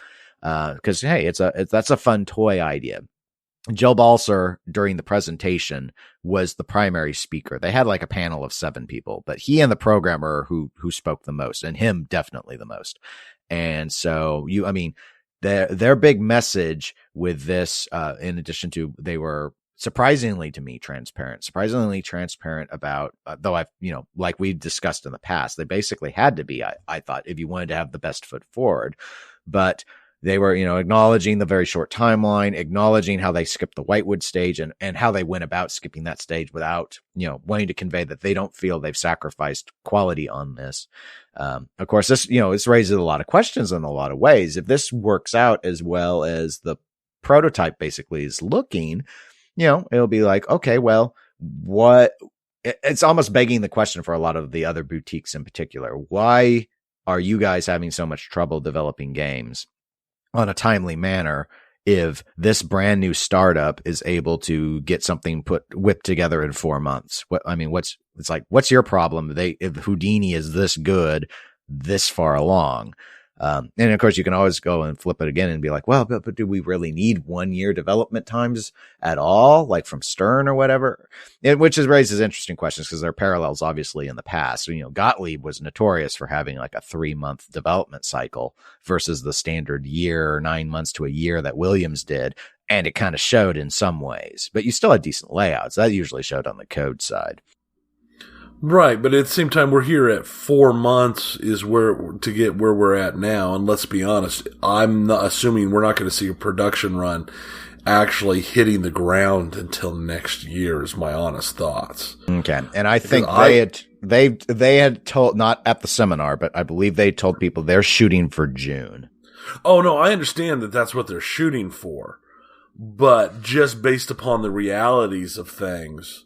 Because hey, that's a fun toy idea. Joe Balser during the presentation was the primary speaker. They had like a panel of 7 people, but he and the programmer who spoke the most, and him definitely the most. And so their big message with this, in addition to they were surprisingly transparent about, though I've, like we've discussed in the past, they basically had to be, I thought, if you wanted to have the best foot forward, but they were, acknowledging the very short timeline, acknowledging how they skipped the Whitewood stage and how they went about skipping that stage without, wanting to convey that they don't feel they've sacrificed quality on this. Of course, this, this raises a lot of questions in a lot of ways. If this works out as well as the prototype basically is looking, it'll be like, okay, well, it's almost begging the question for a lot of the other boutiques in particular. Why are you guys having so much trouble developing games on a timely manner if this brand new startup is able to get something whipped together in 4 months? What's your problem? If Houdini is this good, this far along. And of course you can always go and flip it again and be like, well, but do we really need 1 year development times at all? Like from Stern or whatever, which raises interesting questions because there are parallels obviously in the past. So, Gottlieb was notorious for having like a 3-month development cycle versus the standard year, 9 months to a year that Williams did. And it kind of showed in some ways, but you still had decent layouts. That usually showed on the code side. Right, but at the same time, we're here at 4 months is to get where we're at now. And let's be honest, I'm not assuming we're not going to see a production run actually hitting the ground until next year is my honest thoughts. Okay. And I think they had told, not at the seminar, but I believe they told people they're shooting for June. Oh, no, I understand that that's what they're shooting for. But just based upon the realities of things,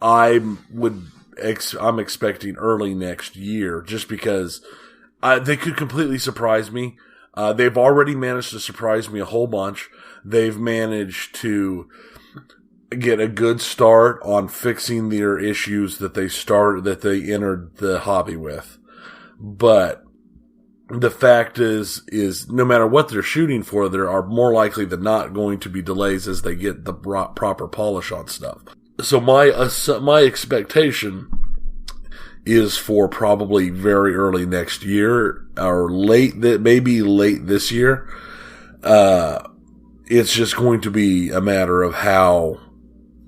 I'm expecting early next year just because they could completely surprise me. They've already managed to surprise me a whole bunch. They've managed to get a good start on fixing their issues that they entered the hobby with. But the fact is no matter what they're shooting for, there are more likely than not going to be delays as they get the proper polish on stuff. So my expectation is for probably very early next year or maybe late this year. It's just going to be a matter of how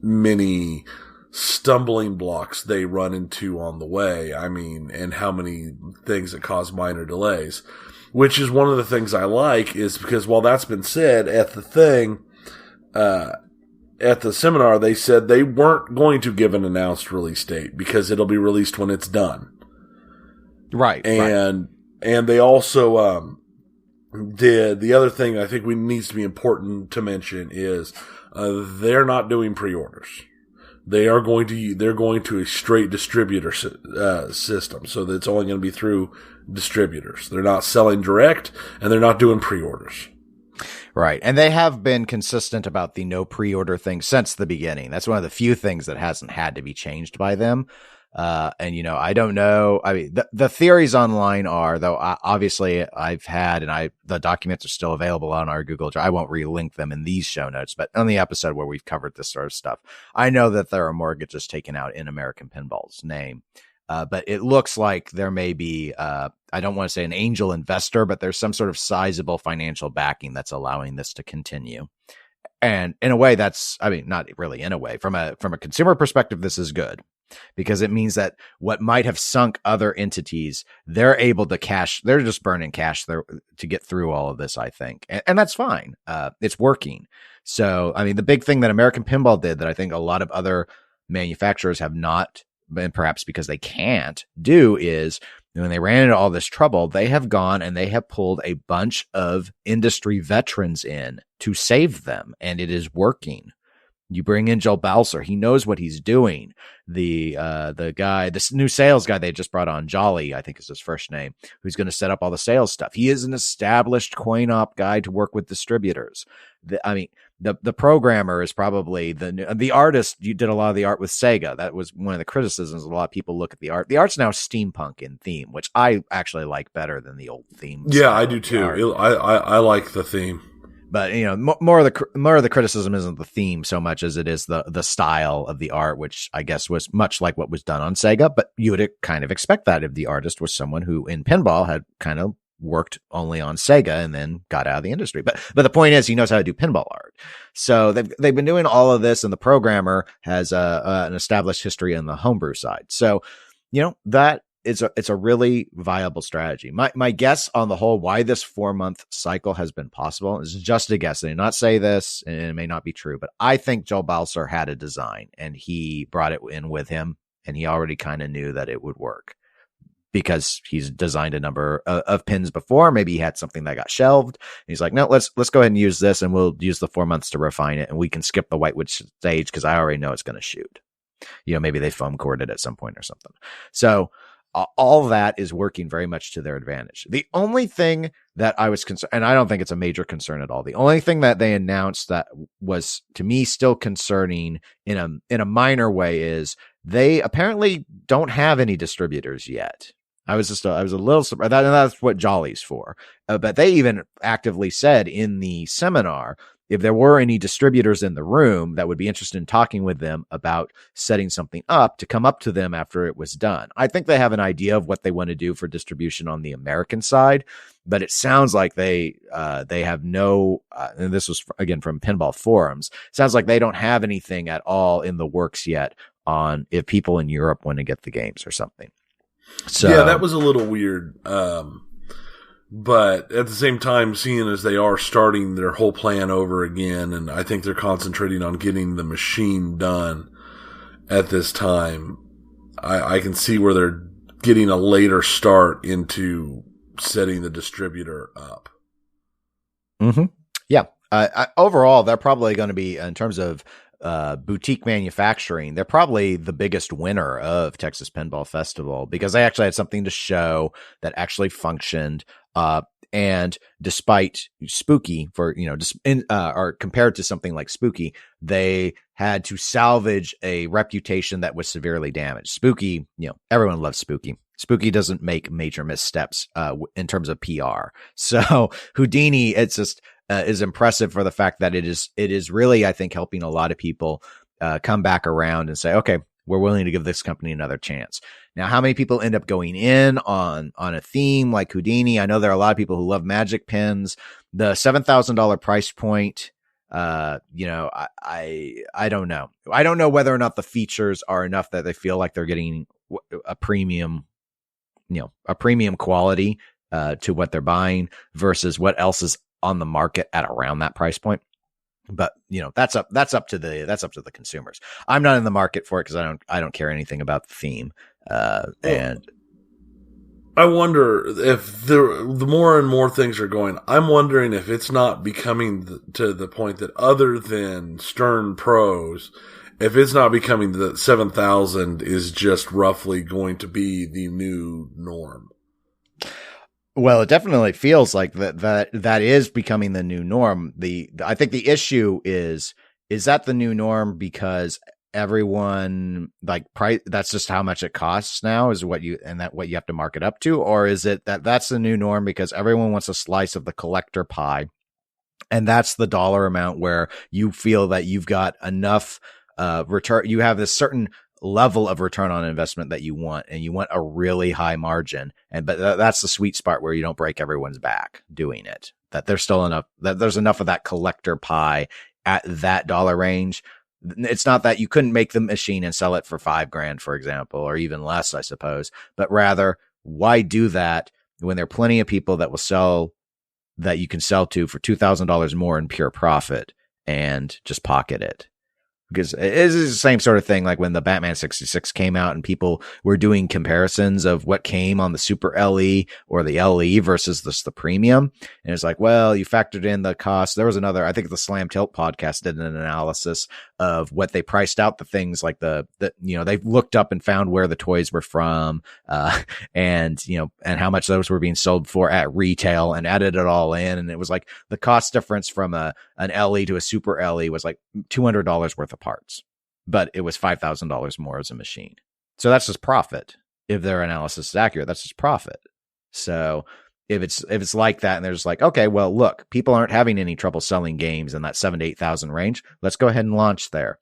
many stumbling blocks they run into on the way. And how many things that cause minor delays, which is one of the things I like is because while that's been said at the seminar, they said they weren't going to give an announced release date because it'll be released when it's done. Right. And they also did the other thing I think needs to be important to mention is they're not doing pre-orders. They're going to a straight distributor system, so that it's only going to be through distributors. They're not selling direct, and they're not doing pre-orders. Right. And they have been consistent about the no pre-order thing since the beginning. That's one of the few things that hasn't had to be changed by them. I don't know. The theories online are, though, obviously I've had, the documents are still available on our Google Drive. I won't relink them in these show notes, but on the episode where we've covered this sort of stuff, I know that there are mortgages taken out in American Pinball's name. But it looks like there may be, I don't want to say an angel investor, but there's some sort of sizable financial backing that's allowing this to continue. And in a way not really in a way, from a consumer perspective, this is good because it means that what might have sunk other entities, they're able to they're just burning cash there to get through all of this, I think. And that's fine. It's working. So, the big thing that American Pinball did that I think a lot of other manufacturers have not, and perhaps because they can't do, is when they ran into all this trouble, they have gone and they have pulled a bunch of industry veterans in to save them. And it is working. You bring in Joe Balser. He knows what he's doing. The guy, this new sales guy they just brought on, Jolly, I think is his first name, who's going to set up all the sales stuff. He is an established coin op guy to work with distributors. the programmer is probably the artist. You did a lot of the art with Sega. That was one of the criticisms. A lot of people look at the art. The art's now steampunk in theme, which I actually like better than the old theme. Yeah, I do too. I like the theme. But more of the criticism isn't the theme so much as it is the style of the art, which I guess was much like what was done on Sega. But you would kind of expect that if the artist was someone who in pinball had kind of worked only on Sega and then got out of the industry. But the point is, he knows how to do pinball art. So they've been doing all of this, and the programmer has an established history on the homebrew side. So that. It's a really viable strategy. My guess on the whole, why this 4-month cycle has been possible is just a guess. I did not say this, and it may not be true, but I think Joel Balser had a design and he brought it in with him, and he already kind of knew that it would work because he's designed a number of pins before. Maybe he had something that got shelved. And he's like, no, let's go ahead and use this, and we'll use the 4 months to refine it, and we can skip the whitewood stage because I already know it's going to shoot. Maybe they foam cored it at some point or something. So all that is working very much to their advantage. The only thing that I was concerned, and I don't think it's a major concern at all, the only thing that they announced that was to me still concerning in a minor way is they apparently don't have any distributors yet. I was a little surprised. That's what Jolly's for. But they even actively said in the seminar, if there were any distributors in the room that would be interested in talking with them about setting something up, to come up to them after it was done. I think they have an idea of what they want to do for distribution on the American side, but it sounds like they have no, and this was again from Pinball Forums, sounds like they don't have anything at all in the works yet on if people in Europe want to get the games or something. So yeah, that was a little weird. But at the same time, seeing as they are starting their whole plan over again, and I think they're concentrating on getting the machine done at this time, I can see where they're getting a later start into setting the distributor up. Mm-hmm. Yeah. Overall, they're probably going to be, in terms of boutique manufacturing, they're probably the biggest winner of Texas Pinball Festival because they actually had something to show that actually functioned. And despite Spooky or compared to something like Spooky, they had to salvage a reputation that was severely damaged. Spooky, everyone loves Spooky. Spooky doesn't make major missteps, in terms of PR. So Houdini, it's just, is impressive for the fact that it is really, I think, helping a lot of people, come back around and say, okay, we're willing to give this company another chance. Now, how many people end up going in on a theme like Houdini? I know there are a lot of people who love magic pins. The $7,000 price point, I don't know. I don't know whether or not the features are enough that they feel like they're getting a premium, a premium quality to what they're buying versus what else is on the market at around that price point. But that's up to the consumers. I'm not in the market for it because I don't care anything about the theme. And I wonder if the more and more things are going, I'm wondering if it's not becoming to the point that other than Stern Pros, if it's not becoming that 7,000 is just roughly going to be the new norm. Well, it definitely feels like that is becoming the new norm. I think the issue is that the new norm because everyone price, that's just how much it costs now is what you have to mark it up to, or is it that's the new norm because everyone wants a slice of the collector pie, and that's the dollar amount where you feel that you've got enough return, you have this certain level of return on investment that you want, and you want a really high margin, but that's the sweet spot where you don't break everyone's back doing it, that there's still enough, that there's enough of that collector pie at that dollar range. It's not that you couldn't make the machine and sell it for $5,000, for example, or even less, I suppose, but rather why do that when there are plenty of people that will sell, that you can sell to for $2,000 more in pure profit and just pocket it. Because it is the same sort of thing like when the Batman 66 came out and people were doing comparisons of what came on the Super LE or the LE versus the premium. And it's like, well, you factored in the cost. There was another, I think the Slam Tilt podcast did an analysis of what they priced out the things like they looked up and found where the toys were from, and how much those were being sold for at retail and added it all in. And it was like the cost difference from a an LE to a super LE was like $200 worth of parts, but it was $5,000 more as a machine. So that's just profit. If their analysis is accurate, that's just profit. So if it's like that, and they're just like, okay, well, look, people aren't having any trouble selling games in that 7,000 to 8,000 range. Let's go ahead and launch there.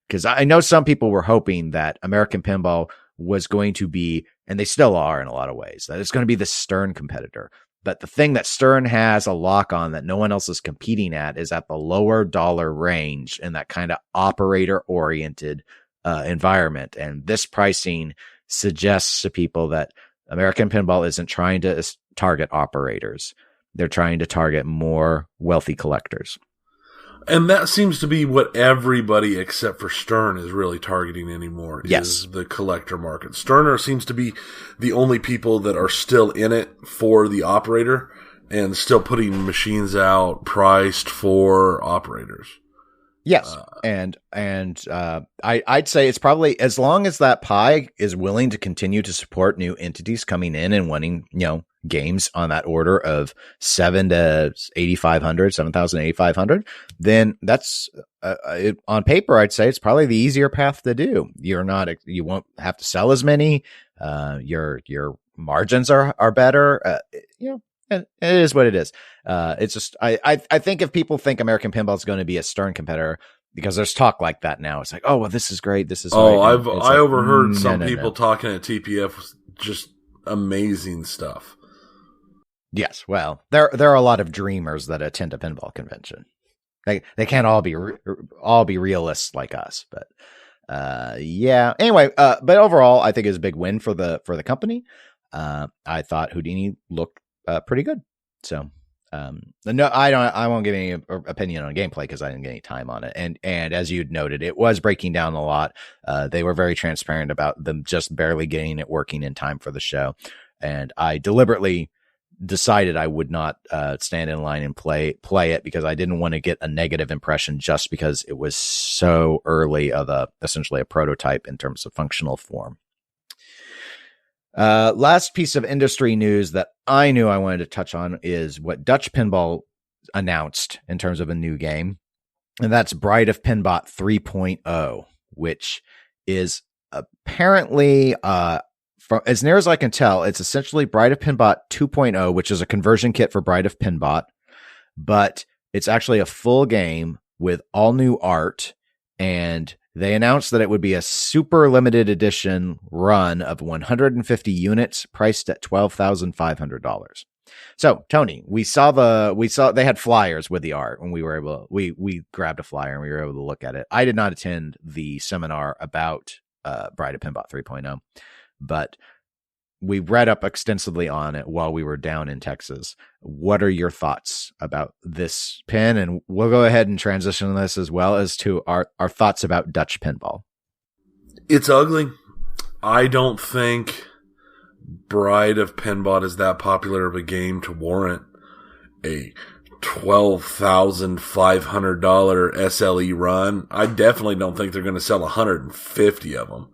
Because I know some people were hoping that American Pinball was going to be, and they still are in a lot of ways, that it's going to be the Stern competitor. But the thing that Stern has a lock on that no one else is competing at is at the lower dollar range in that kind of operator-oriented environment. And this pricing suggests to people that American Pinball isn't trying to target operators. They're trying to target more wealthy collectors. And that seems to be what everybody except for Stern is really targeting anymore, yes. Is the collector market. Sterner seems to be the only people that are still in it for the operator and still putting machines out priced for operators. Yes. I'd say it's probably, as long as that pie is willing to continue to support new entities coming in and wanting, games on that order of 7,000 to 8,500, 7,000 to 8,500, then that's on paper, I'd say it's probably the easier path to do. You won't have to sell as many. Your margins are better. And it is what it is. It's just, I think if people think American Pinball is going to be a Stern competitor, because there's talk like that now, it's like, oh, well, this is great. This is I like, overheard some people talking at TPF, just amazing stuff. Yes, well, there are a lot of dreamers that attend a pinball convention. They can't all be realists like us, but yeah. Anyway, but overall, I think it was a big win for the company. I thought Houdini looked pretty good. So no, I won't give any opinion on gameplay because I didn't get any time on it. And as you'd noted, it was breaking down a lot. They were very transparent about them just barely getting it working in time for the show, and I deliberately decided I would not stand in line and play it because I didn't want to get a negative impression just because it was so early of essentially a prototype in terms of functional form. Last piece of industry news that I knew I wanted to touch on is what Dutch Pinball announced in terms of a new game, and that's Bride of Pinbot 3.0, which is apparently as near as I can tell, it's essentially Bride of Pinbot 2.0, which is a conversion kit for Bride of Pinbot, but it's actually a full game with all new art, and they announced that it would be a super limited edition run of 150 units priced at $12,500. So, Tony, we saw they had flyers with the art when we grabbed a flyer and we were able to look at it. I did not attend the seminar about Bride of Pinbot 3.0. But we read up extensively on it while we were down in Texas. What are your thoughts about this pin? And we'll go ahead and transition this as well as to our thoughts about Dutch Pinball. It's ugly. I don't think Bride of Pinbot is that popular of a game to warrant a $12,500 SLE run. I definitely don't think they're going to sell 150 of them.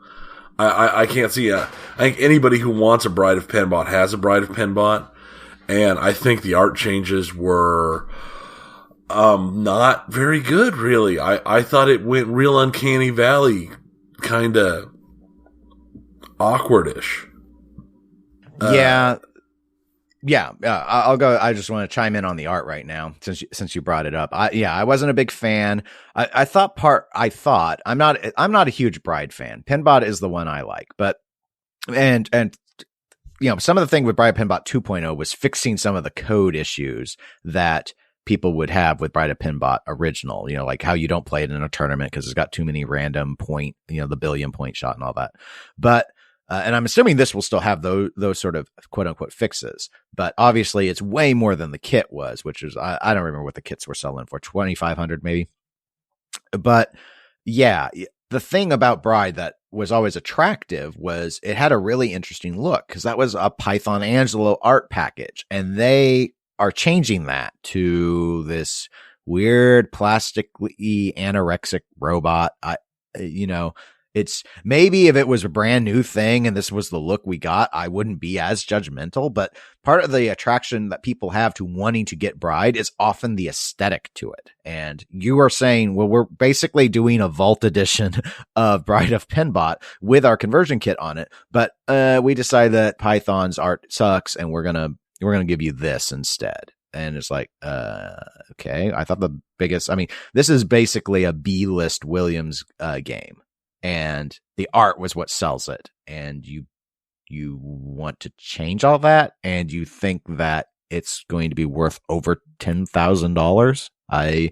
I can't see I think anybody who wants a Bride of Pinbot has a Bride of Pinbot, and I think the art changes were not very good, really. I thought it went real Uncanny Valley, kind of awkwardish. I'll go. I just want to chime in on the art right now since you brought it up. I wasn't a big fan. I thought I'm not a huge Bride fan. Pinbot is the one I like, but and some of the thing with Bride of Pinbot 2.0 was fixing some of the code issues that people would have with Bride of Pinbot original. Like how you don't play it in a tournament because it's got too many random point, the billion point shot and all that. But and I'm assuming this will still have those sort of quote unquote fixes, but obviously it's way more than the kit was, which is, I don't remember what the kits were selling for, 2,500 maybe. But yeah, the thing about Bride that was always attractive was it had a really interesting look because that was a Python Angelo art package, and they are changing that to this weird plastically anorexic robot. It's maybe if it was a brand new thing and this was the look we got, I wouldn't be as judgmental. But part of the attraction that people have to wanting to get Bride is often the aesthetic to it. And you are saying, well, we're basically doing a vault edition of Bride of Pinbot with our conversion kit on it. But we decided that Python's art sucks and we're gonna give you this instead. And it's like, okay. I thought the biggest, I mean, this is basically a B-list Williams game. And the art was what sells it. And you want to change all that, and you think that it's going to be worth over $10,000. I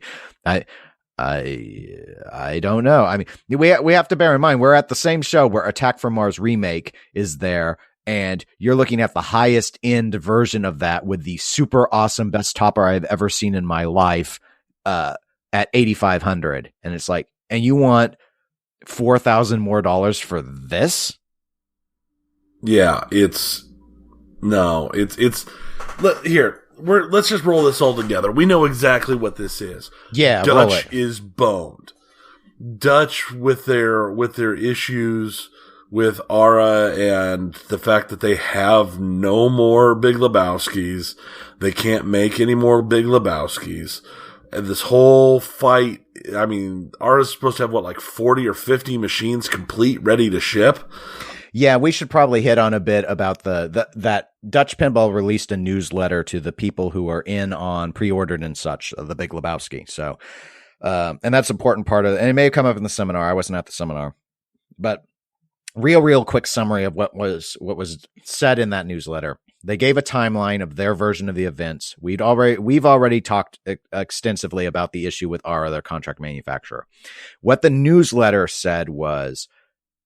don't know. I mean, we have to bear in mind we're at the same show where Attack from Mars Remake is there, and you're looking at the highest end version of that with the super awesome best topper I've ever seen in my life at $8,500, and it's like, and you want $4,000 more for this? Yeah, let's just roll this all together. We know exactly what this is. Yeah, Dutch is boned. Dutch with their issues with Ara and the fact that they have no more Big Lebowskis. They can't make any more Big Lebowskis. And this whole fight, I mean, Ara's supposed to have, like 40 or 50 machines complete, ready to ship? Yeah, we should probably hit on a bit about that Dutch Pinball released a newsletter to the people who are in on pre-ordered and such of the Big Lebowski. So, and that's an important part of it. And it may have come up in the seminar. I wasn't at the seminar. But real quick summary of what was said in that newsletter. They gave a timeline of their version of the events. We've already talked extensively about the issue with Ara, their contract manufacturer. What the newsletter said was,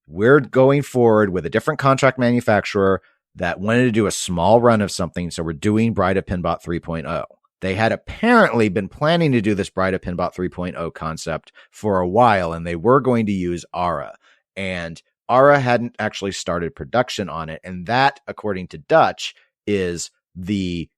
we're going forward with a different contract manufacturer that wanted to do a small run of something, so we're doing Bride of Pinbot 3.0. They had apparently been planning to do this Bride of Pinbot 3.0 concept for a while, and they were going to use Ara. And Ara hadn't actually started production on it, and that, according to Dutch, is the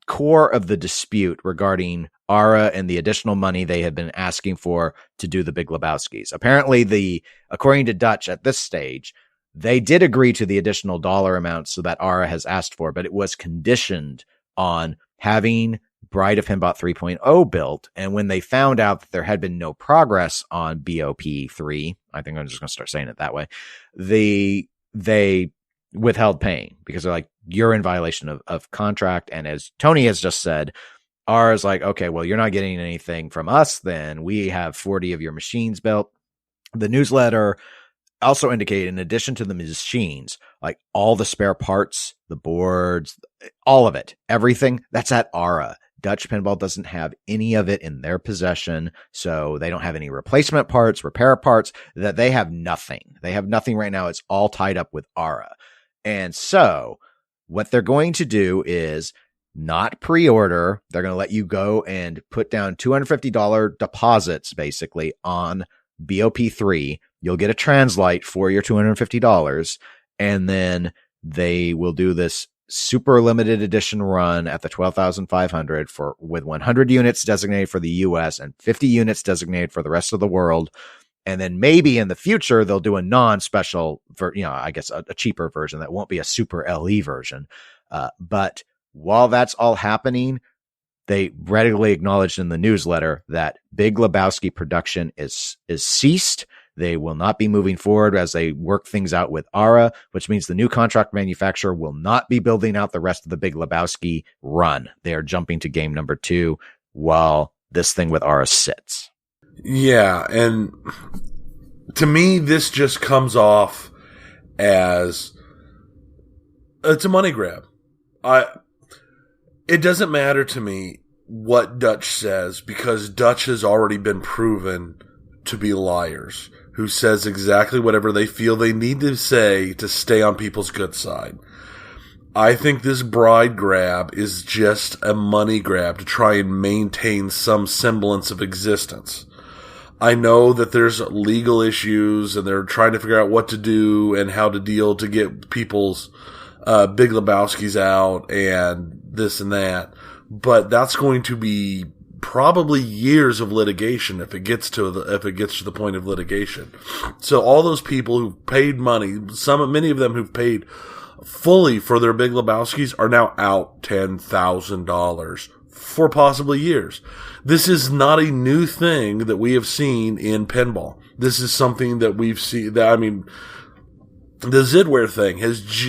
core of the dispute regarding Ara and the additional money they had been asking for to do the Big Lebowskis. Apparently, according to Dutch at this stage, they did agree to the additional dollar amounts so that Ara has asked for, but it was conditioned on having Bride of Pinbot 3.0 built. And when they found out that there had been no progress on BOP 3, I think I'm just going to start saying it that way, they withheld paying because they're like, you're in violation of contract. And as Tony has just said, Ara's like, okay, well, you're not getting anything from us then. We have 40 of your machines built. The newsletter also indicated, in addition to the machines, like all the spare parts, the boards, all of it, everything, that's at Ara. Dutch Pinball doesn't have any of it in their possession, so they don't have any replacement parts, repair parts, that they have nothing. They have nothing right now. It's all tied up with Ara. And so what they're going to do is not pre-order. They're going to let you go and put down $250 deposits, basically, on BOP3. You'll get a translite for your $250, and then they will do this super limited edition run at the 12,500 with 100 units designated for the US and 50 units designated for the rest of the world. And then maybe in the future, they'll do a non-special, I guess a cheaper version that won't be a super LE version. But while that's all happening, they readily acknowledged in the newsletter that Big Lebowski production is ceased. They will not be moving forward as they work things out with Ara, which means the new contract manufacturer will not be building out the rest of the Big Lebowski run. They are jumping to game number 2 while this thing with Ara sits. Yeah, and to me, this just comes off as it's a money grab. It doesn't matter to me what Dutch says, because Dutch has already been proven to be liars, who says exactly whatever they feel they need to say to stay on people's good side. I think this Bride grab is just a money grab to try and maintain some semblance of existence. I know that there's legal issues and they're trying to figure out what to do and how to deal to get people's Big Lebowskis out and this and that. But that's going to be probably years of litigation if it gets to the point of litigation. So all those people who paid money, many of them who've paid fully for their Big Lebowskis are now out $10,000 for possibly years. This is not a new thing that we have seen in pinball. This is something that we've seen. The Zidware thing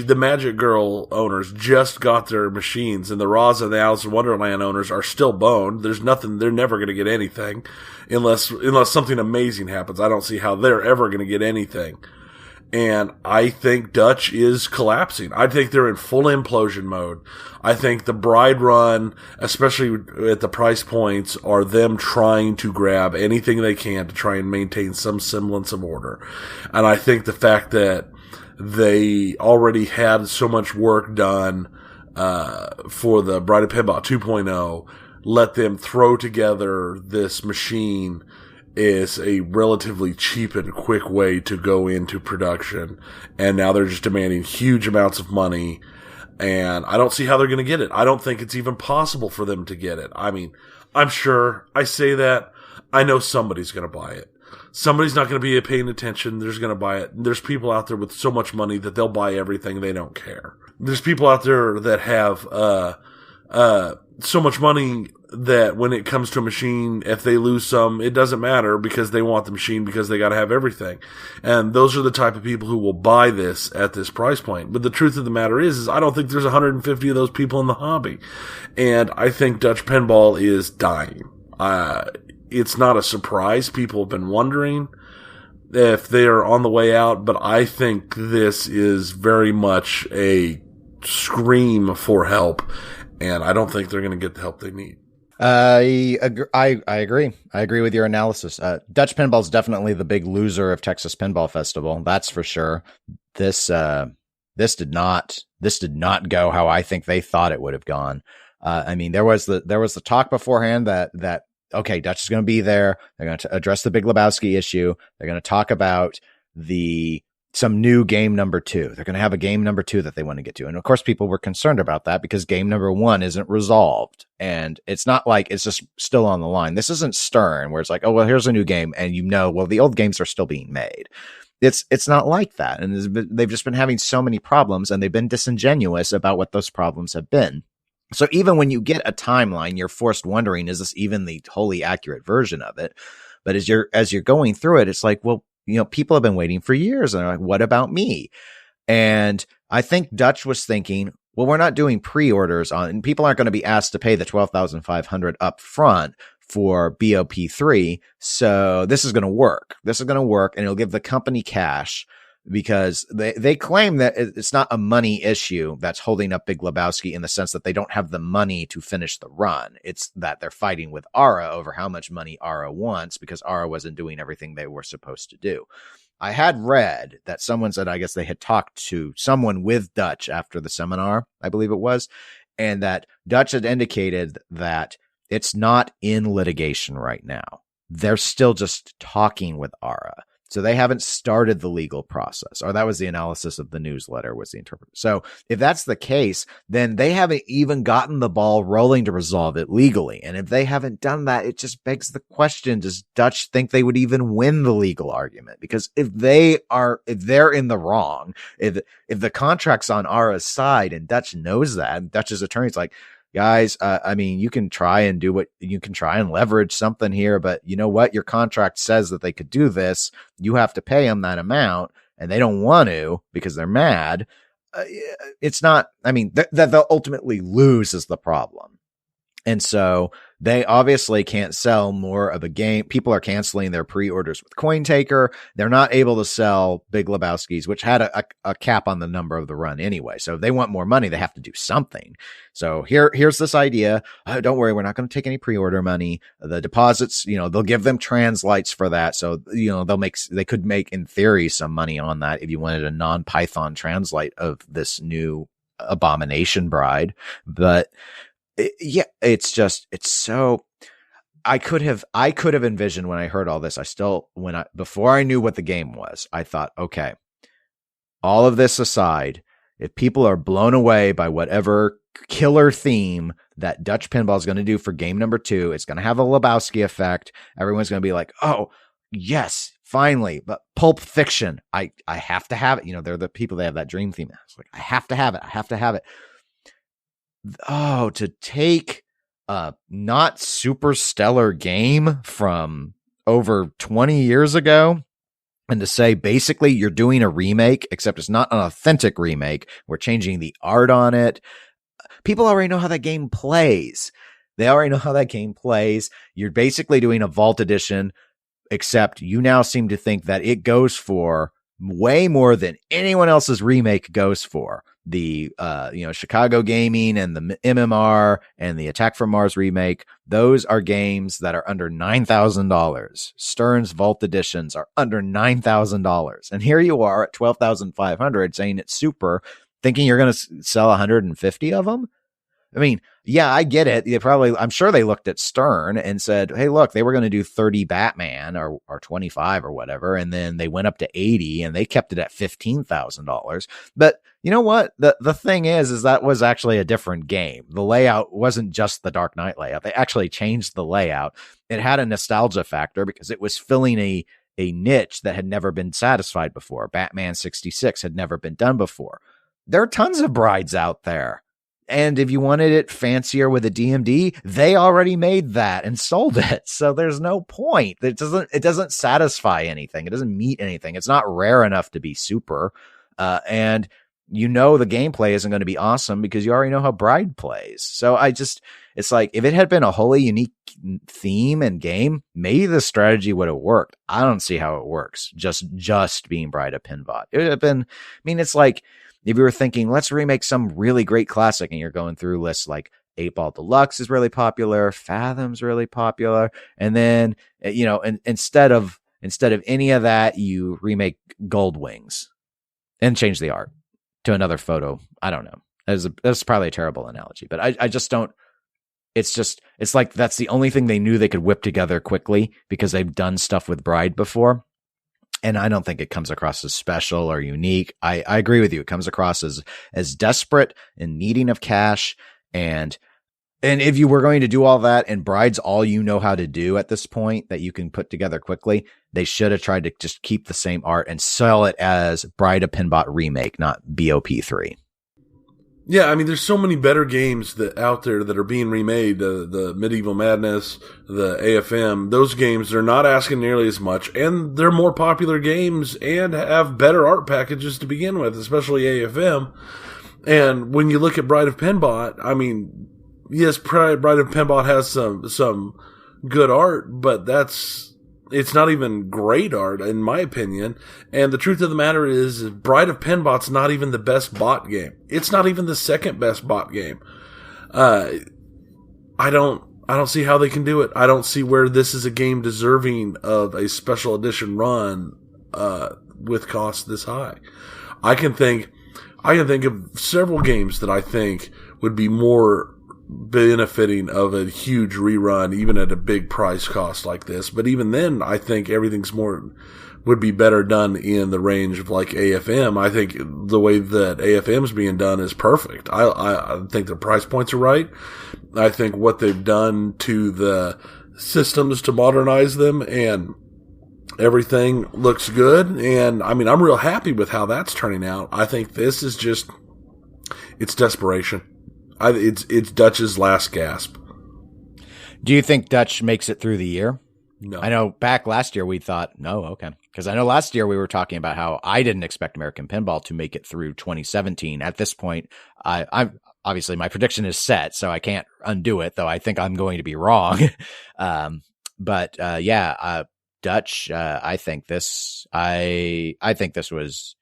the Magic Girl owners just got their machines, and the Roz and the Alice in Wonderland owners are still boned. There's nothing, they're never going to get anything unless something amazing happens. I don't see how they're ever going to get anything. And I think Dutch is collapsing. I think they're in full implosion mode. I think the Bride run, especially at the price points, are them trying to grab anything they can to try and maintain some semblance of order. And I think the fact that they already had so much work done for the Bride of Pinball 2.0, let them throw together this machine is a relatively cheap and quick way to go into production. And now they're just demanding huge amounts of money. And I don't see how they're going to get it. I don't think it's even possible for them to get it. I mean, I'm sure I say that. I know somebody's going to buy it. Somebody's not going to be paying attention. There's going to buy it. There's people out there with so much money that they'll buy everything. They don't care. There's people out there that have so much money that when it comes to a machine, if they lose some, it doesn't matter because they want the machine because they got to have everything. And those are the type of people who will buy this at this price point. But the truth of the matter is I don't think there's 150 of those people in the hobby. And I think Dutch Pinball is dying. It's not a surprise. People have been wondering if they're on the way out, but I think this is very much a scream for help, and I don't think they're going to get the help they need. I agree. I agree with your analysis. Dutch Pinball is definitely the big loser of Texas Pinball Festival. That's for sure. This did not go how I think they thought it would have gone. I mean, there was the talk beforehand that okay, Dutch is going to be there. They're going to address the Big Lebowski issue. They're going to talk about some new game number 2. They're going to have a game number 2 that they want to get to. And of course, people were concerned about that because game number 1 isn't resolved. And it's not like it's just still on the line. This isn't Stern where it's like, oh, well, here's a new game. And well, the old games are still being made. It's not like that. And they've just been having so many problems and they've been disingenuous about what those problems have been. So even when you get a timeline, you're forced wondering, is this even the wholly accurate version of it? But as you're going through it, it's like, well, people have been waiting for years. And they're like, what about me? And I think Dutch was thinking, well, we're not doing pre-orders and people aren't going to be asked to pay the $12,500 up front for BOP3. So this is going to work. This is going to work and it'll give the company cash. Because they claim that it's not a money issue that's holding up Big Lebowski in the sense that they don't have the money to finish the run. It's that they're fighting with ARA over how much money ARA wants because ARA wasn't doing everything they were supposed to do. I had read that someone said, I guess they had talked to someone with Dutch after the seminar, I believe it was, and that Dutch had indicated that it's not in litigation right now. They're still just talking with ARA. So they haven't started the legal process, or that was the analysis of the newsletter was the interpretation. So if that's the case, then they haven't even gotten the ball rolling to resolve it legally. And if they haven't done that, it just begs the question, does Dutch think they would even win the legal argument? Because if they're in the wrong, if the contract's on ARA's side and Dutch knows that, and Dutch's attorney's like, guys, I mean, you can try and do what you can try and leverage something here, but you know what? Your contract says that they could do this. You have to pay them that amount and they don't want to because they're mad. It's not, I mean, that they'll ultimately lose is the problem. And so they obviously can't sell more of a game. People are canceling their pre-orders with CoinTaker. They're not able to sell Big Lebowski's, which had a cap on the number of the run anyway. So if they want more money, they have to do something. So here's this idea. Oh, don't worry, we're not going to take any pre-order money. The deposits, they'll give them translights for that. So, they could make in theory some money on that if you wanted a non-Python translight of this new abomination bride. But it's so I could have envisioned when I heard all this. Before I knew what the game was, I thought, okay, all of this aside, if people are blown away by whatever killer theme that Dutch Pinball is going to do for game number 2. It's going to have a Lebowski effect. Everyone's going to be like, oh, yes, finally. But Pulp Fiction, I have to have it. You know, they're the people that have that dream theme. It's like, I have to have it. I have to have it. Oh, to take a not super stellar game from over 20 years ago and to say, basically, you're doing a remake, except it's not an authentic remake. We're changing the art on it. People already know how that game plays. They already know how that game plays. You're basically doing a Vault Edition, except you now seem to think that it goes for way more than anyone else's remake goes for. The Chicago Gaming and the MMR and the Attack from Mars remake, those are games that are under $9,000. Stern's Vault Editions are under $9,000. And here you are at $12,500 saying it's super, thinking you're going to sell 150 of them. I mean, yeah, I get it. I'm sure they looked at Stern and said, hey, look, they were going to do 30 Batman or 25 or whatever. And then they went up to 80 and they kept it at $15,000. But you know what? The thing is that was actually a different game. The layout wasn't just the Dark Knight layout. They actually changed the layout. It had a nostalgia factor because it was filling a niche that had never been satisfied before. Batman 66 had never been done before. There are tons of brides out there. And if you wanted it fancier with a DMD, they already made that and sold it. So there's no point. It doesn't satisfy anything. It doesn't meet anything. It's not rare enough to be super. And you know the gameplay isn't going to be awesome because you already know how Bride plays. So it's like, if it had been a wholly unique theme and game, maybe the strategy would have worked. I don't see how it works. Just being Bride of Pinbot. It would have been, it's like, if you were thinking, let's remake some really great classic, and you're going through lists like 8-Ball Deluxe is really popular, Fathom's really popular, and then, and instead of any of that, you remake Gold Wings and change the art to another photo. I don't know. That's probably a terrible analogy, but I just don't. It's like that's the only thing they knew they could whip together quickly because they've done stuff with Bride before. And I don't think it comes across as special or unique. I agree with you. It comes across as desperate and needing of cash. And if you were going to do all that and Bride's all you know how to do at this point that you can put together quickly, they should have tried to just keep the same art and sell it as Bride of Pinbot Remake, not BOP3. Yeah, there's so many better games out there that are being remade. The Medieval Madness, the AFM, those games, they're not asking nearly as much, and they're more popular games and have better art packages to begin with, especially AFM. And when you look at Bride of Pinbot, yes, Bride of Pinbot has some good art, but it's not even great art, in my opinion. And the truth of the matter is Bride of Pinbot's not even the best bot game. It's not even the second best bot game. I don't see how they can do it. I don't see where this is a game deserving of a special edition run, with costs this high. I can think of several games that I think would be more benefiting of a huge rerun, even at a big price cost like this. But even then, I think everything's would be better done in the range of like AFM. I think the way that AFM's being done is perfect. I think the price points are right. I think what they've done to the systems to modernize them and everything looks good. And I'm real happy with how that's turning out. I think this is it's desperation. It's Dutch's last gasp. Do you think Dutch makes it through the year? No. I know back last year we thought, no, okay. Because I know last year we were talking about how I didn't expect American Pinball to make it through 2017. At this point, I'm obviously my prediction is set, so I can't undo it, though I think I'm going to be wrong. Dutch, I think this was...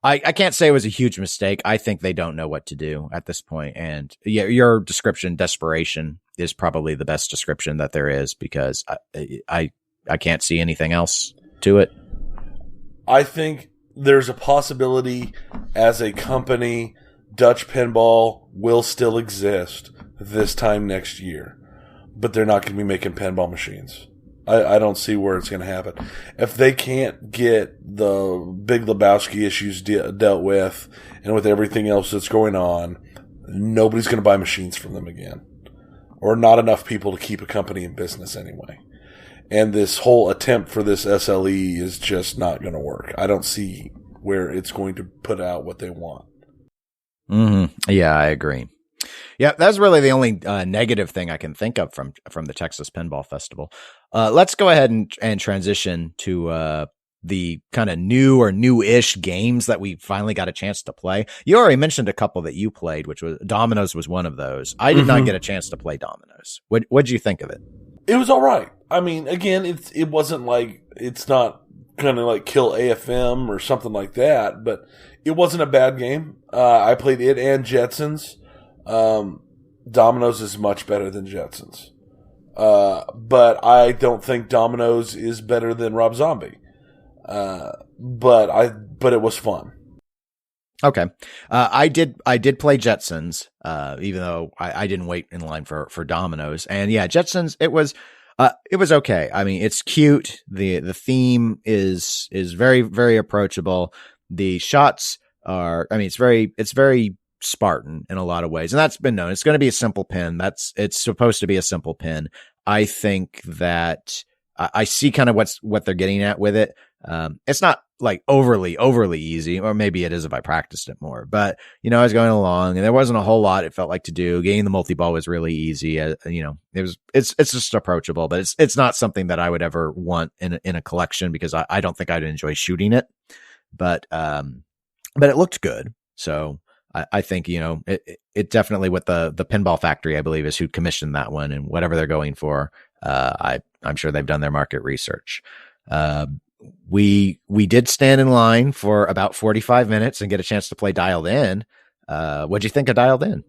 I can't say it was a huge mistake. I think they don't know what to do at this point. And yeah, your description, desperation, is probably the best description that there is because I can't see anything else to it. I think there's a possibility as a company, Dutch Pinball will still exist this time next year, but they're not going to be making pinball machines. I don't see where it's going to happen. If they can't get the Big Lebowski issues dealt with and with everything else that's going on, nobody's going to buy machines from them again. Or not enough people to keep a company in business anyway. And this whole attempt for this SLE is just not going to work. I don't see where it's going to put out what they want. Mm-hmm. Yeah, I agree. Yeah, that's really the only negative thing I can think of from the Texas Pinball Festival. Let's go ahead and transition to the kind of new or new-ish games that we finally got a chance to play. You already mentioned a couple that you played, which was Dominoes was one of those. I did not get a chance to play Dominoes. What'd you think of it? It was all right. I mean, again, it wasn't like, it's not kind of like Kill AFM or something like that, but it wasn't a bad game. I played it and Jetsons. Dominoes is much better than Jetsons. But I don't think Dominoes is better than Rob Zombie. But it was fun. Okay. I did play Jetsons, even though I didn't wait in line for Dominoes. And yeah, Jetsons, it was okay. I mean, it's cute. The theme is very, very approachable. The shots are, I mean, it's very Spartan in a lot of ways. And that's been known. It's going to be a simple pin. It's supposed to be a simple pin. I think that I see kind of what they're getting at with it. It's not like overly easy, or maybe it is if I practiced it more, but I was going along and there wasn't a whole lot it felt like to do. Getting the multi-ball was really easy. It's just approachable, but it's not something that I would ever want in a collection, because I don't think I'd enjoy shooting it, but it looked good. So I think, it definitely, with the Pinball Factory, I believe, is who commissioned that one, and whatever they're going for, I'm sure they've done their market research. We did stand in line for about 45 minutes and get a chance to play Dialed In. What'd you think of Dialed In?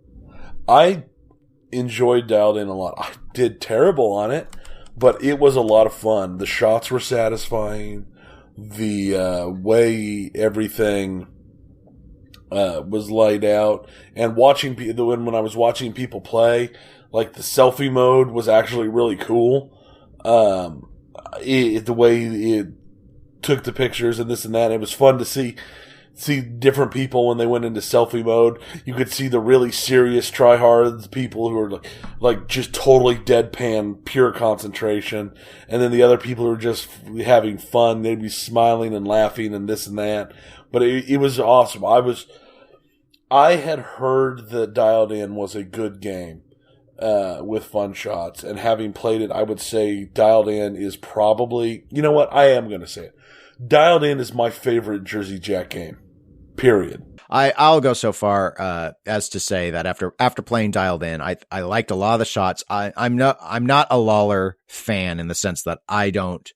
I enjoyed Dialed In a lot. I did terrible on it, but it was a lot of fun. The shots were satisfying. The way everything was laid out, and watching when I was watching people play, like the selfie mode was actually really cool. The way it took the pictures and this and that, it was fun to see different people when they went into selfie mode. You could see the really serious tryhards, people who are like just totally deadpan, pure concentration, and then the other people who are just having fun. They'd be smiling and laughing and this and that. But it was awesome. I had heard that Dialed In was a good game with fun shots, and having played it, I would say Dialed In is probably, you know what, I am going to say it. Dialed In is my favorite Jersey Jack game, period. I'll go so far as to say that after playing Dialed In, I liked a lot of the shots. I'm not a Lawler fan in the sense that I don't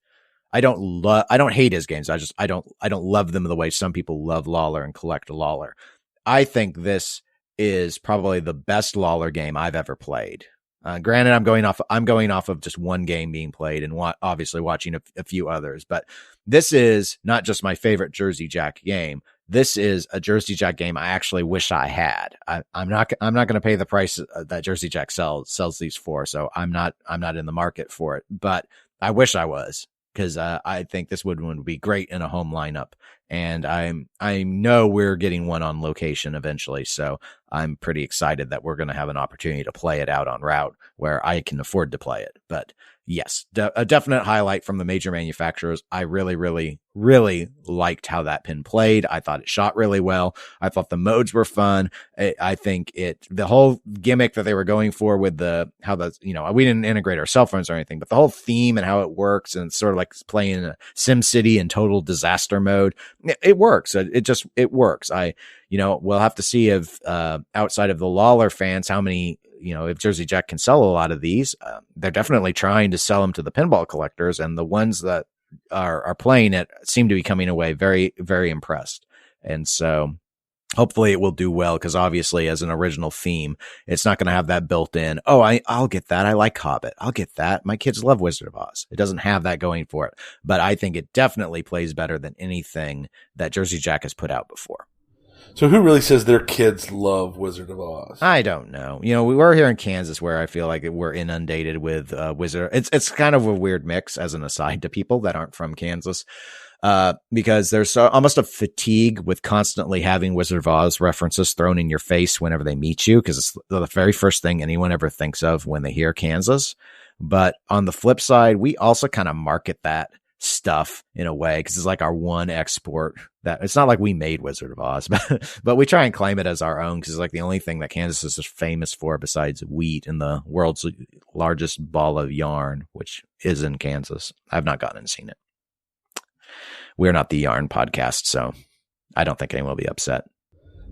hate his games. I don't love them the way some people love Lawler and collect Lawler. I think this is probably the best Lawler game I've ever played. Granted, I'm going off of just one game being played and obviously watching a few others, but this is not just my favorite Jersey Jack game. This is a Jersey Jack game I actually wish I had. I'm not going to pay the price that Jersey Jack sells these for, so I'm not in the market for it. But I wish I was, because I think this would be great in a home lineup. And I know we're getting one on location eventually, so I'm pretty excited that we're going to have an opportunity to play it out on route where I can afford to play it. But yes, a definite highlight from the major manufacturers. I really, really, really liked how that pin played. I thought it shot really well. I thought the modes were fun. I think the whole gimmick that they were going for with we didn't integrate our cell phones or anything, but the whole theme and how it works, and it's sort of like playing a Sim City in total disaster mode. It works. It works. We'll have to see if outside of the Lawler fans, how many, if Jersey Jack can sell a lot of these. They're definitely trying to sell them to the pinball collectors, and the ones that are playing it seem to be coming away very, very impressed. And so hopefully it will do well, because obviously as an original theme, it's not going to have that built in. Oh, I'll get that. I like Hobbit. I'll get that. My kids love Wizard of Oz. It doesn't have that going for it, but I think it definitely plays better than anything that Jersey Jack has put out before. So who really says their kids love Wizard of Oz? I don't know. We were here in Kansas, where I feel like we're inundated with Wizard. It's kind of a weird mix, as an aside to people that aren't from Kansas. Because there's almost a fatigue with constantly having Wizard of Oz references thrown in your face whenever they meet you, because it's the very first thing anyone ever thinks of when they hear Kansas. But on the flip side, we also kind of market that stuff in a way, because it's like our one export. That it's not like we made Wizard of Oz, but we try and claim it as our own, because it's like the only thing that Kansas is famous for besides wheat and the world's largest ball of yarn, which is in Kansas. I've not gotten and seen it. We're not the yarn podcast, so I don't think anyone will be upset.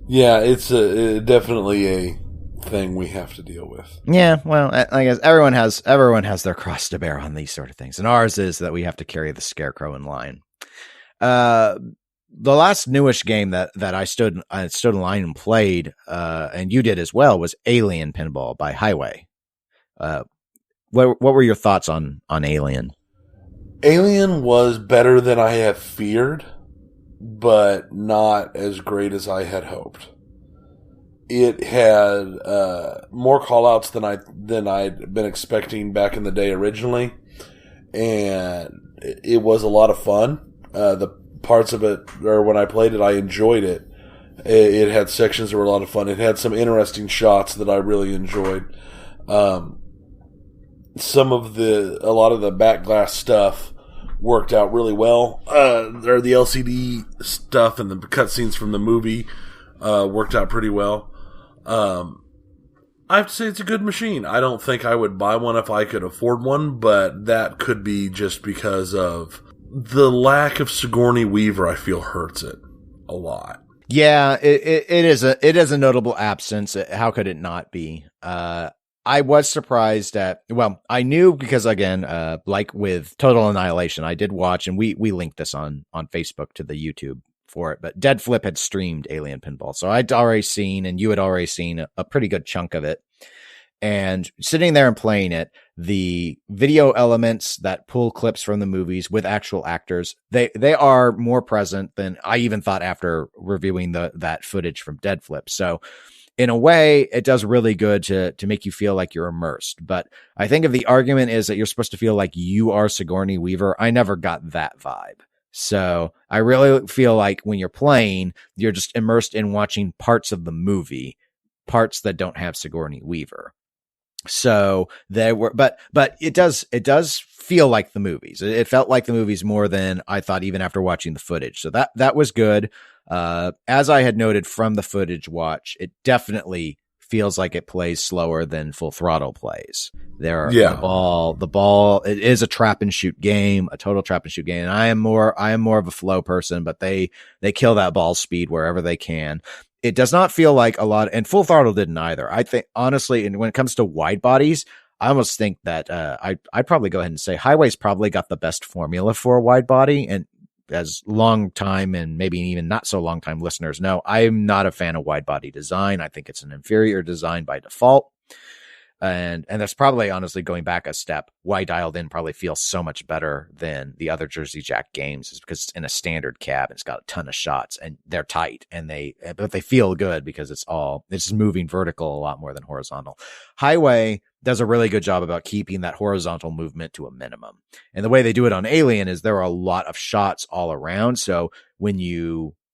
Yeah, it's definitely a thing we have to deal with. Yeah, well, I guess everyone has their cross to bear on these sort of things, and ours is that we have to carry the scarecrow in line. The last newish game that I stood in line and played, and you did as well, was Alien Pinball by Highway. What were your thoughts on Alien? Alien was better than I have feared, but not as great as I had hoped. It had more callouts than I'd been expecting back in the day originally, and it was a lot of fun. The parts of it, or when I played it, I enjoyed it. It had sections that were a lot of fun. It had some interesting shots that I really enjoyed. A lot of the back glass stuff worked out really well. The LCD stuff and the cutscenes from the movie worked out pretty well. I have to say it's a good machine. I don't think I would buy one if I could afford one, but that could be just because of the lack of Sigourney Weaver. I feel hurts it a lot. Yeah, it is a notable absence. How could it not be? I was surprised I knew, because again, like with Total Annihilation, I did watch, and we linked this on Facebook to the YouTube for it, but Dead Flip had streamed Alien Pinball. So I'd already seen, and you had already seen a pretty good chunk of it. And sitting there and playing it, the video elements that pull clips from the movies with actual actors, they are more present than I even thought after reviewing that footage from Dead Flip. So in a way, it does really good to make you feel like you're immersed. But I think if the argument is that you're supposed to feel like you are Sigourney Weaver, I never got that vibe. So I really feel like when you're playing, you're just immersed in watching parts of the movie, parts that don't have Sigourney Weaver. So there were, but it does feel like the movies. It felt like the movies more than I thought, even after watching the footage. So that was good. As I had noted from the footage watch, it definitely feels like it plays slower than Full Throttle plays. The ball, it is a trap and shoot game, a total trap and shoot game. And I am more of a flow person, but they kill that ball speed wherever they can. It does not feel like a lot, and Full Throttle didn't either. I think, honestly, and when it comes to wide bodies, I almost think that I'd probably go ahead and say Highway's probably got the best formula for a wide body. And as long time and maybe even not so long time listeners know, I'm not a fan of wide body design. I think it's an inferior design by default. And that's probably, honestly, going back a step, why Dialed In probably feels so much better than the other Jersey Jack games, is because it's in a standard cab and it's got a ton of shots and they're tight, but they feel good because it's moving vertical a lot more than horizontal. Highway does a really good job about keeping that horizontal movement to a minimum. And the way they do it on Alien is there are a lot of shots all around. So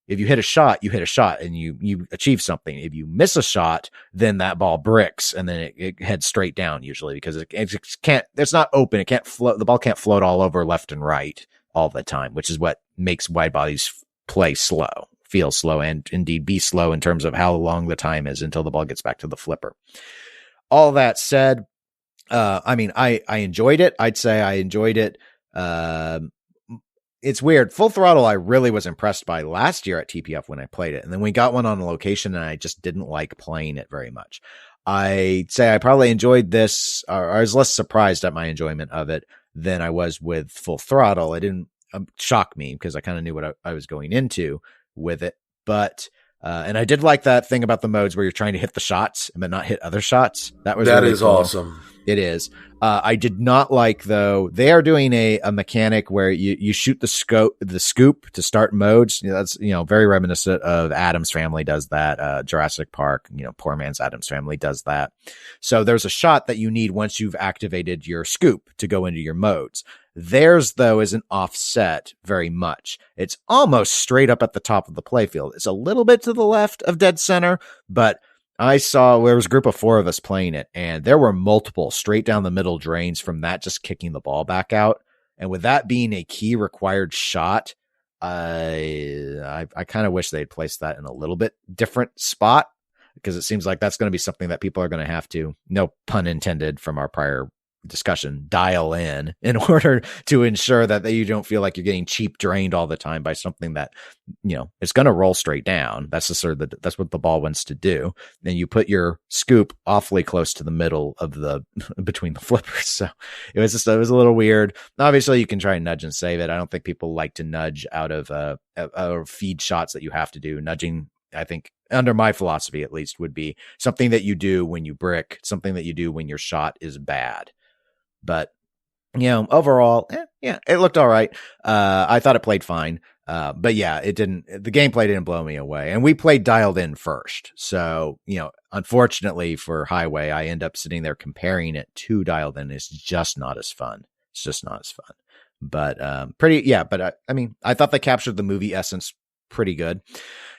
if you hit a shot, you hit a shot and you achieve something. If you miss a shot, then that ball bricks and then it heads straight down usually, because it's not open. It can't float. The ball can't float all over left and right all the time, which is what makes wide bodies play slow, feel slow, and indeed be slow in terms of how long the time is until the ball gets back to the flipper. All that said, I enjoyed it. I'd say I enjoyed it. It's weird. Full Throttle, I really was impressed by last year at TPF when I played it. And then we got one on a location and I just didn't like playing it very much. I'd say I probably enjoyed this, or I was less surprised at my enjoyment of it than I was with Full Throttle. It didn't shock me because I kind of knew what I was going into with it. But, and I did like that thing about the modes where you're trying to hit the shots but not hit other shots. That really is cool. Awesome. It is. I did not like, though, they are doing a mechanic where you shoot the scoop to start modes. That's, very reminiscent of Addams Family does that. Jurassic Park, poor man's Addams Family does that. So there's a shot that you need once you've activated your scoop to go into your modes. Theirs, though, isn't offset very much. It's almost straight up at the top of the playfield. It's a little bit to the left of dead center, but I saw there was a group of 4 of us playing it, and there were multiple straight down the middle drains from that just kicking the ball back out. And with that being a key required shot, I kind of wish they'd placed that in a little bit different spot, because it seems like that's going to be something that people are going to have to, no pun intended from our prior discussion, dial in order to ensure that you don't feel like you're getting cheap drained all the time by something that, it's going to roll straight down. That's that's what the ball wants to do. Then you put your scoop awfully close to the middle of between the flippers. So it was a little weird. Obviously you can try and nudge and save it. I don't think people like to nudge out of feed shots that you have to do. Nudging, I think, under my philosophy at least, would be something that you do when you brick, something that you do when your shot is bad. But, overall, it looked all right. I thought it played fine. But the gameplay didn't blow me away. And we played dialed in first. So, unfortunately for Highway, I end up sitting there comparing it to dialed in. It's just not as fun. It's just not as fun. But, I thought they captured the movie essence pretty good.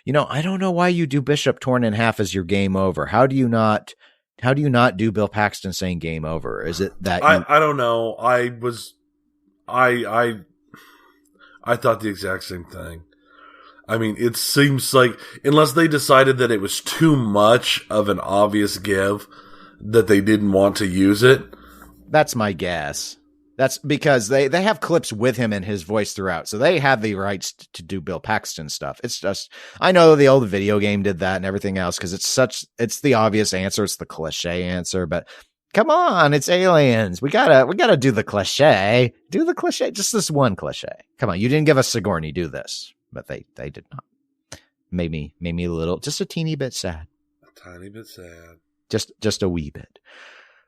I don't know why you do Bishop torn in half as your game over. How do you not do Bill Paxton saying game over? Is it that I don't know. I thought the exact same thing. I mean, it seems like, unless they decided that it was too much of an obvious give, that they didn't want to use it. That's my guess. That's because they have clips with him and his voice throughout. So they have the rights to do Bill Paxton stuff. It's just, I know the old video game did that and everything else, because it's the obvious answer. It's the cliche answer, but come on, it's aliens. We gotta do the cliche. Do the cliche. Just this one cliche. Come on. You didn't give us Sigourney. Do this, but they did not. Made me a little, just a teeny bit sad. A tiny bit sad. Just a wee bit.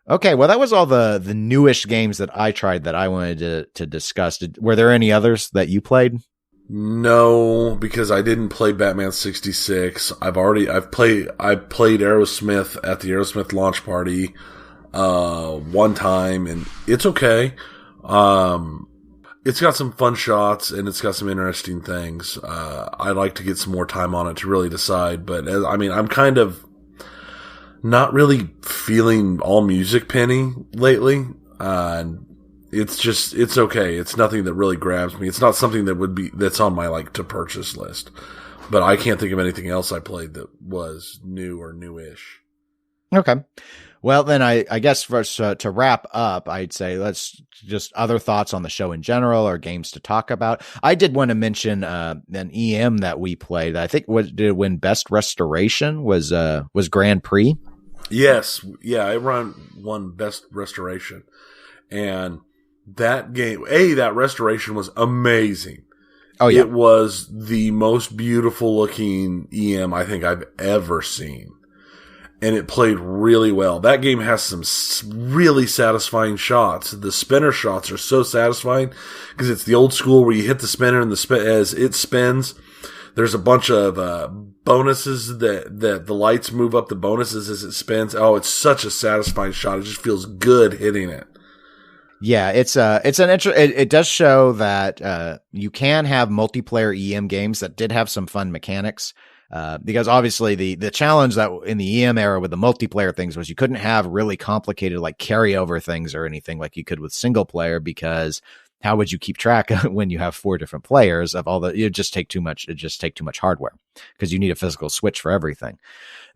Okay, well, that was all the newish games that I tried that I wanted to discuss. Were there any others that you played? No, because I didn't play Batman 66. I played Aerosmith at the Aerosmith launch party one time, and it's okay. It's got some fun shots, and it's got some interesting things. I'd like to get some more time on it to really decide, but I'm kind of not really feeling all music penny lately. It's okay. It's nothing that really grabs me. It's not something that's on my to purchase list, but I can't think of anything else I played that was new or newish. Okay. Well, then I guess for us to wrap up, I'd say let's just other thoughts on the show in general or games to talk about. I did want to mention an EM that we played. I think did it win Best Restoration was Grand Prix. Yes. Yeah, it won Best Restoration. And that game, that restoration was amazing. Oh, yeah. It was the most beautiful looking EM I think I've ever seen. And it played really well. That game has some really satisfying shots. The spinner shots are so satisfying because it's the old school where you hit the spinner and as it spins, there's a bunch of bonuses that the lights move up the bonuses as it spins. Oh, it's such a satisfying shot. It just feels good hitting it. Yeah, it does show that you can have multiplayer EM games that did have some fun mechanics. Because obviously the challenge that in the EM era with the multiplayer things was you couldn't have really complicated carryover things or anything like you could with single player, because how would you keep track when you have 4 different players of all it'd just take too much hardware because you need a physical switch for everything.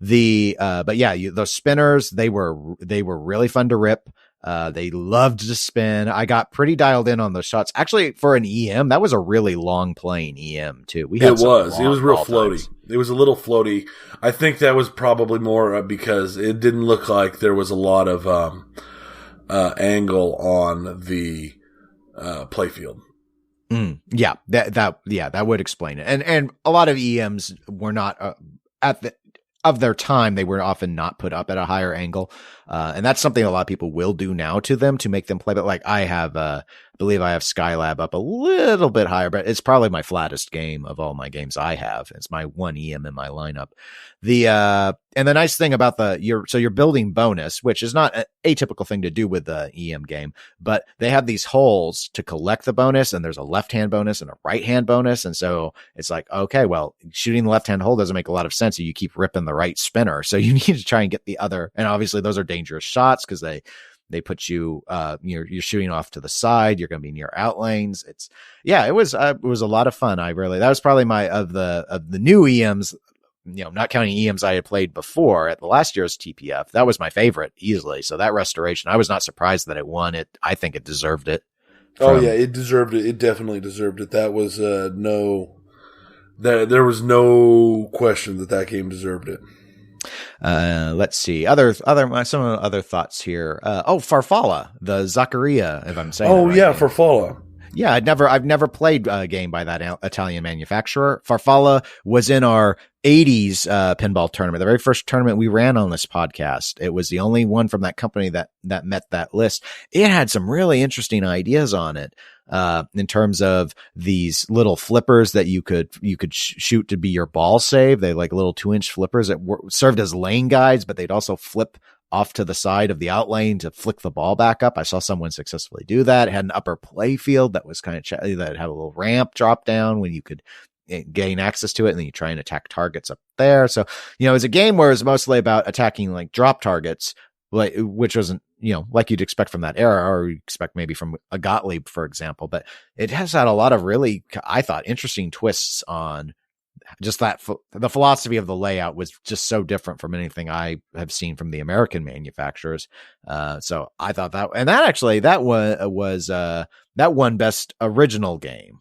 But yeah, those spinners, they were really fun to rip. They loved to spin. I got pretty dialed in on those shots. Actually, for an EM, that was a really long playing EM too. It was real floaty. It was a little floaty. I think that was probably more because it didn't look like there was a lot of angle on the playfield. Yeah, that would explain it. And a lot of EMs were not of their time, they were often not put up at a higher angle. And that's something a lot of people will do now to them to make them play. But like I believe I have Skylab up a little bit higher, but it's probably my flattest game of all my games I have. It's my one EM in my lineup. And the nice thing about you're building bonus, which is not an atypical thing to do with the EM game, but they have these holes to collect the bonus, and there's a left-hand bonus and a right-hand bonus. And so it's like, okay, well, shooting the left-hand hole doesn't make a lot of sense. You keep ripping the right spinner. So you need to try and get the other. And obviously those are dangerous shots because they put you, you're shooting off to the side. You're going to be near out lanes. It was a lot of fun. That was probably of the new EMs, not counting EMs I had played before at the last year's TPF. That was my favorite easily. So that restoration, I was not surprised that it won it. I think it deserved it. It deserved it. It definitely deserved it. That was there was no question that game deserved it. Let's see. Some other thoughts here. Farfalla, the Zaccaria, if I'm saying. Oh, yeah, Farfalla. Yeah, I've never played a game by that Italian manufacturer. Farfalla was in our 80s pinball tournament, the very first tournament we ran on this podcast. It was the only one from that company that met that list. It had some really interesting ideas on it. In terms of these little flippers that you could shoot to be your ball save. They like little 2-inch flippers that served as lane guides, but they'd also flip off to the side of the out lane to flick the ball back up. I saw someone successfully do that. It had an upper play field that was kind of that had a little ramp drop down when you could gain access to it, and then you try and attack targets up there. So, it's a game where it's mostly about attacking like drop targets, which wasn't, like you'd expect from that era, or you'd expect maybe from a Gottlieb, for example. But it has had a lot of really, I thought, interesting twists on just that. The philosophy of the layout was just so different from anything I have seen from the American manufacturers. So I thought that won best original game.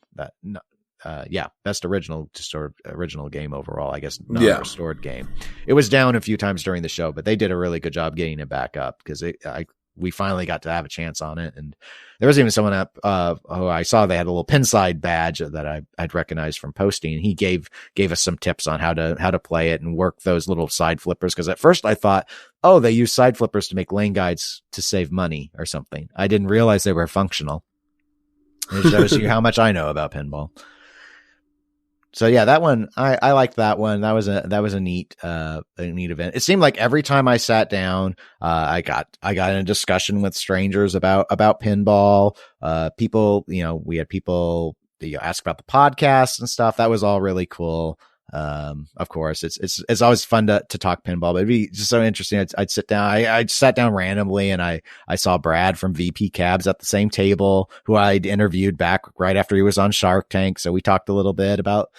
Best original game overall, I guess, non-restored game. It was down a few times during the show, but they did a really good job getting it back up because we finally got to have a chance on it. And there was even someone who I saw, they had a little pin side badge that I'd recognized from posting, and he gave us some tips on how to play it and work those little side flippers. Because at first I thought, they use side flippers to make lane guides to save money or something. I didn't realize they were functional. It shows you how much I know about pinball. So yeah, that one, I liked that one. That was a neat event. It seemed like every time I sat down, I got in a discussion with strangers about pinball. People, we had people ask about the podcast and stuff. That was all really cool. Of course, it's always fun to talk pinball, but it'd be just so interesting. I'd sit down. I sat down randomly, and I saw Brad from VP Cabs at the same table, who I'd interviewed back right after he was on Shark Tank. So we talked a little bit about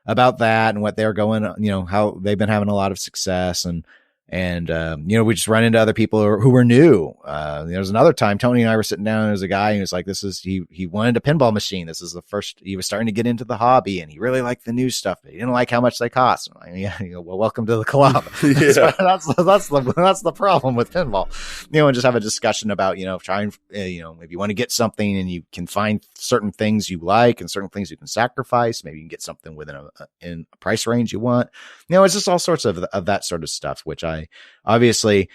that and what they're going, how they've been having a lot of success, and we just run into other people who were new. There was another time Tony and I were sitting down, and there was a guy who was like, he wanted a pinball machine. This is the first, he was starting to get into the hobby, and he really liked the new stuff, but he didn't like how much they cost. Well, welcome to the club. Yeah. So that's the problem with pinball, and just have a discussion about, trying, if you want to get something and you can find certain things you like and certain things you can sacrifice, maybe you can get something within a price range you want. It's just all sorts of that sort of stuff, which obviously,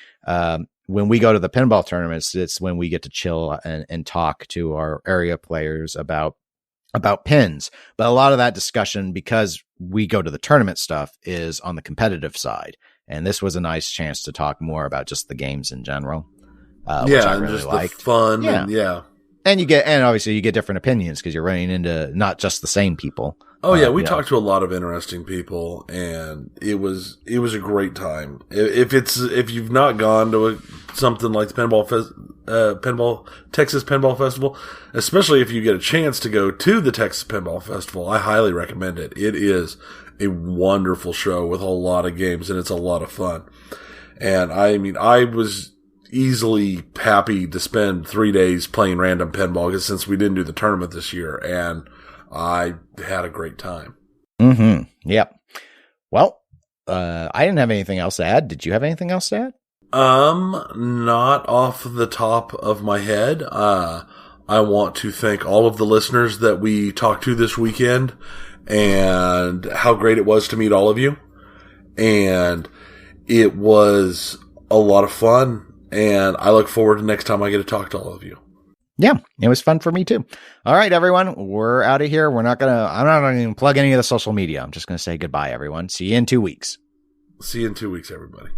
when we go to the pinball tournaments, it's when we get to chill and talk to our area players about pins. But a lot of that discussion, because we go to the tournament stuff, is on the competitive side. And this was a nice chance to talk more about just the games in general. Which I really just liked. The fun. Yeah. And obviously you get different opinions because you're running into not just the same people. Oh yeah, we talked to a lot of interesting people, and it was a great time. If you've not gone to something like the Texas Pinball Festival, especially if you get a chance to go to the Texas Pinball Festival, I highly recommend it. It is a wonderful show with a lot of games, and it's a lot of fun. And I was easily happy to spend 3 days playing random pinball, because since we didn't do the tournament this year, and I had a great time. Mm-hmm. Yep. Well, I didn't have anything else to add. Did you have anything else to add? Not off the top of my head. I want to thank all of the listeners that we talked to this weekend, and how great it was to meet all of you. And it was a lot of fun. And I look forward to next time I get to talk to all of you. Yeah, it was fun for me too. All right, everyone, we're out of here. I'm not going to plug any of the social media. I'm just going to say goodbye, everyone. See you in 2 weeks. See you in 2 weeks, everybody.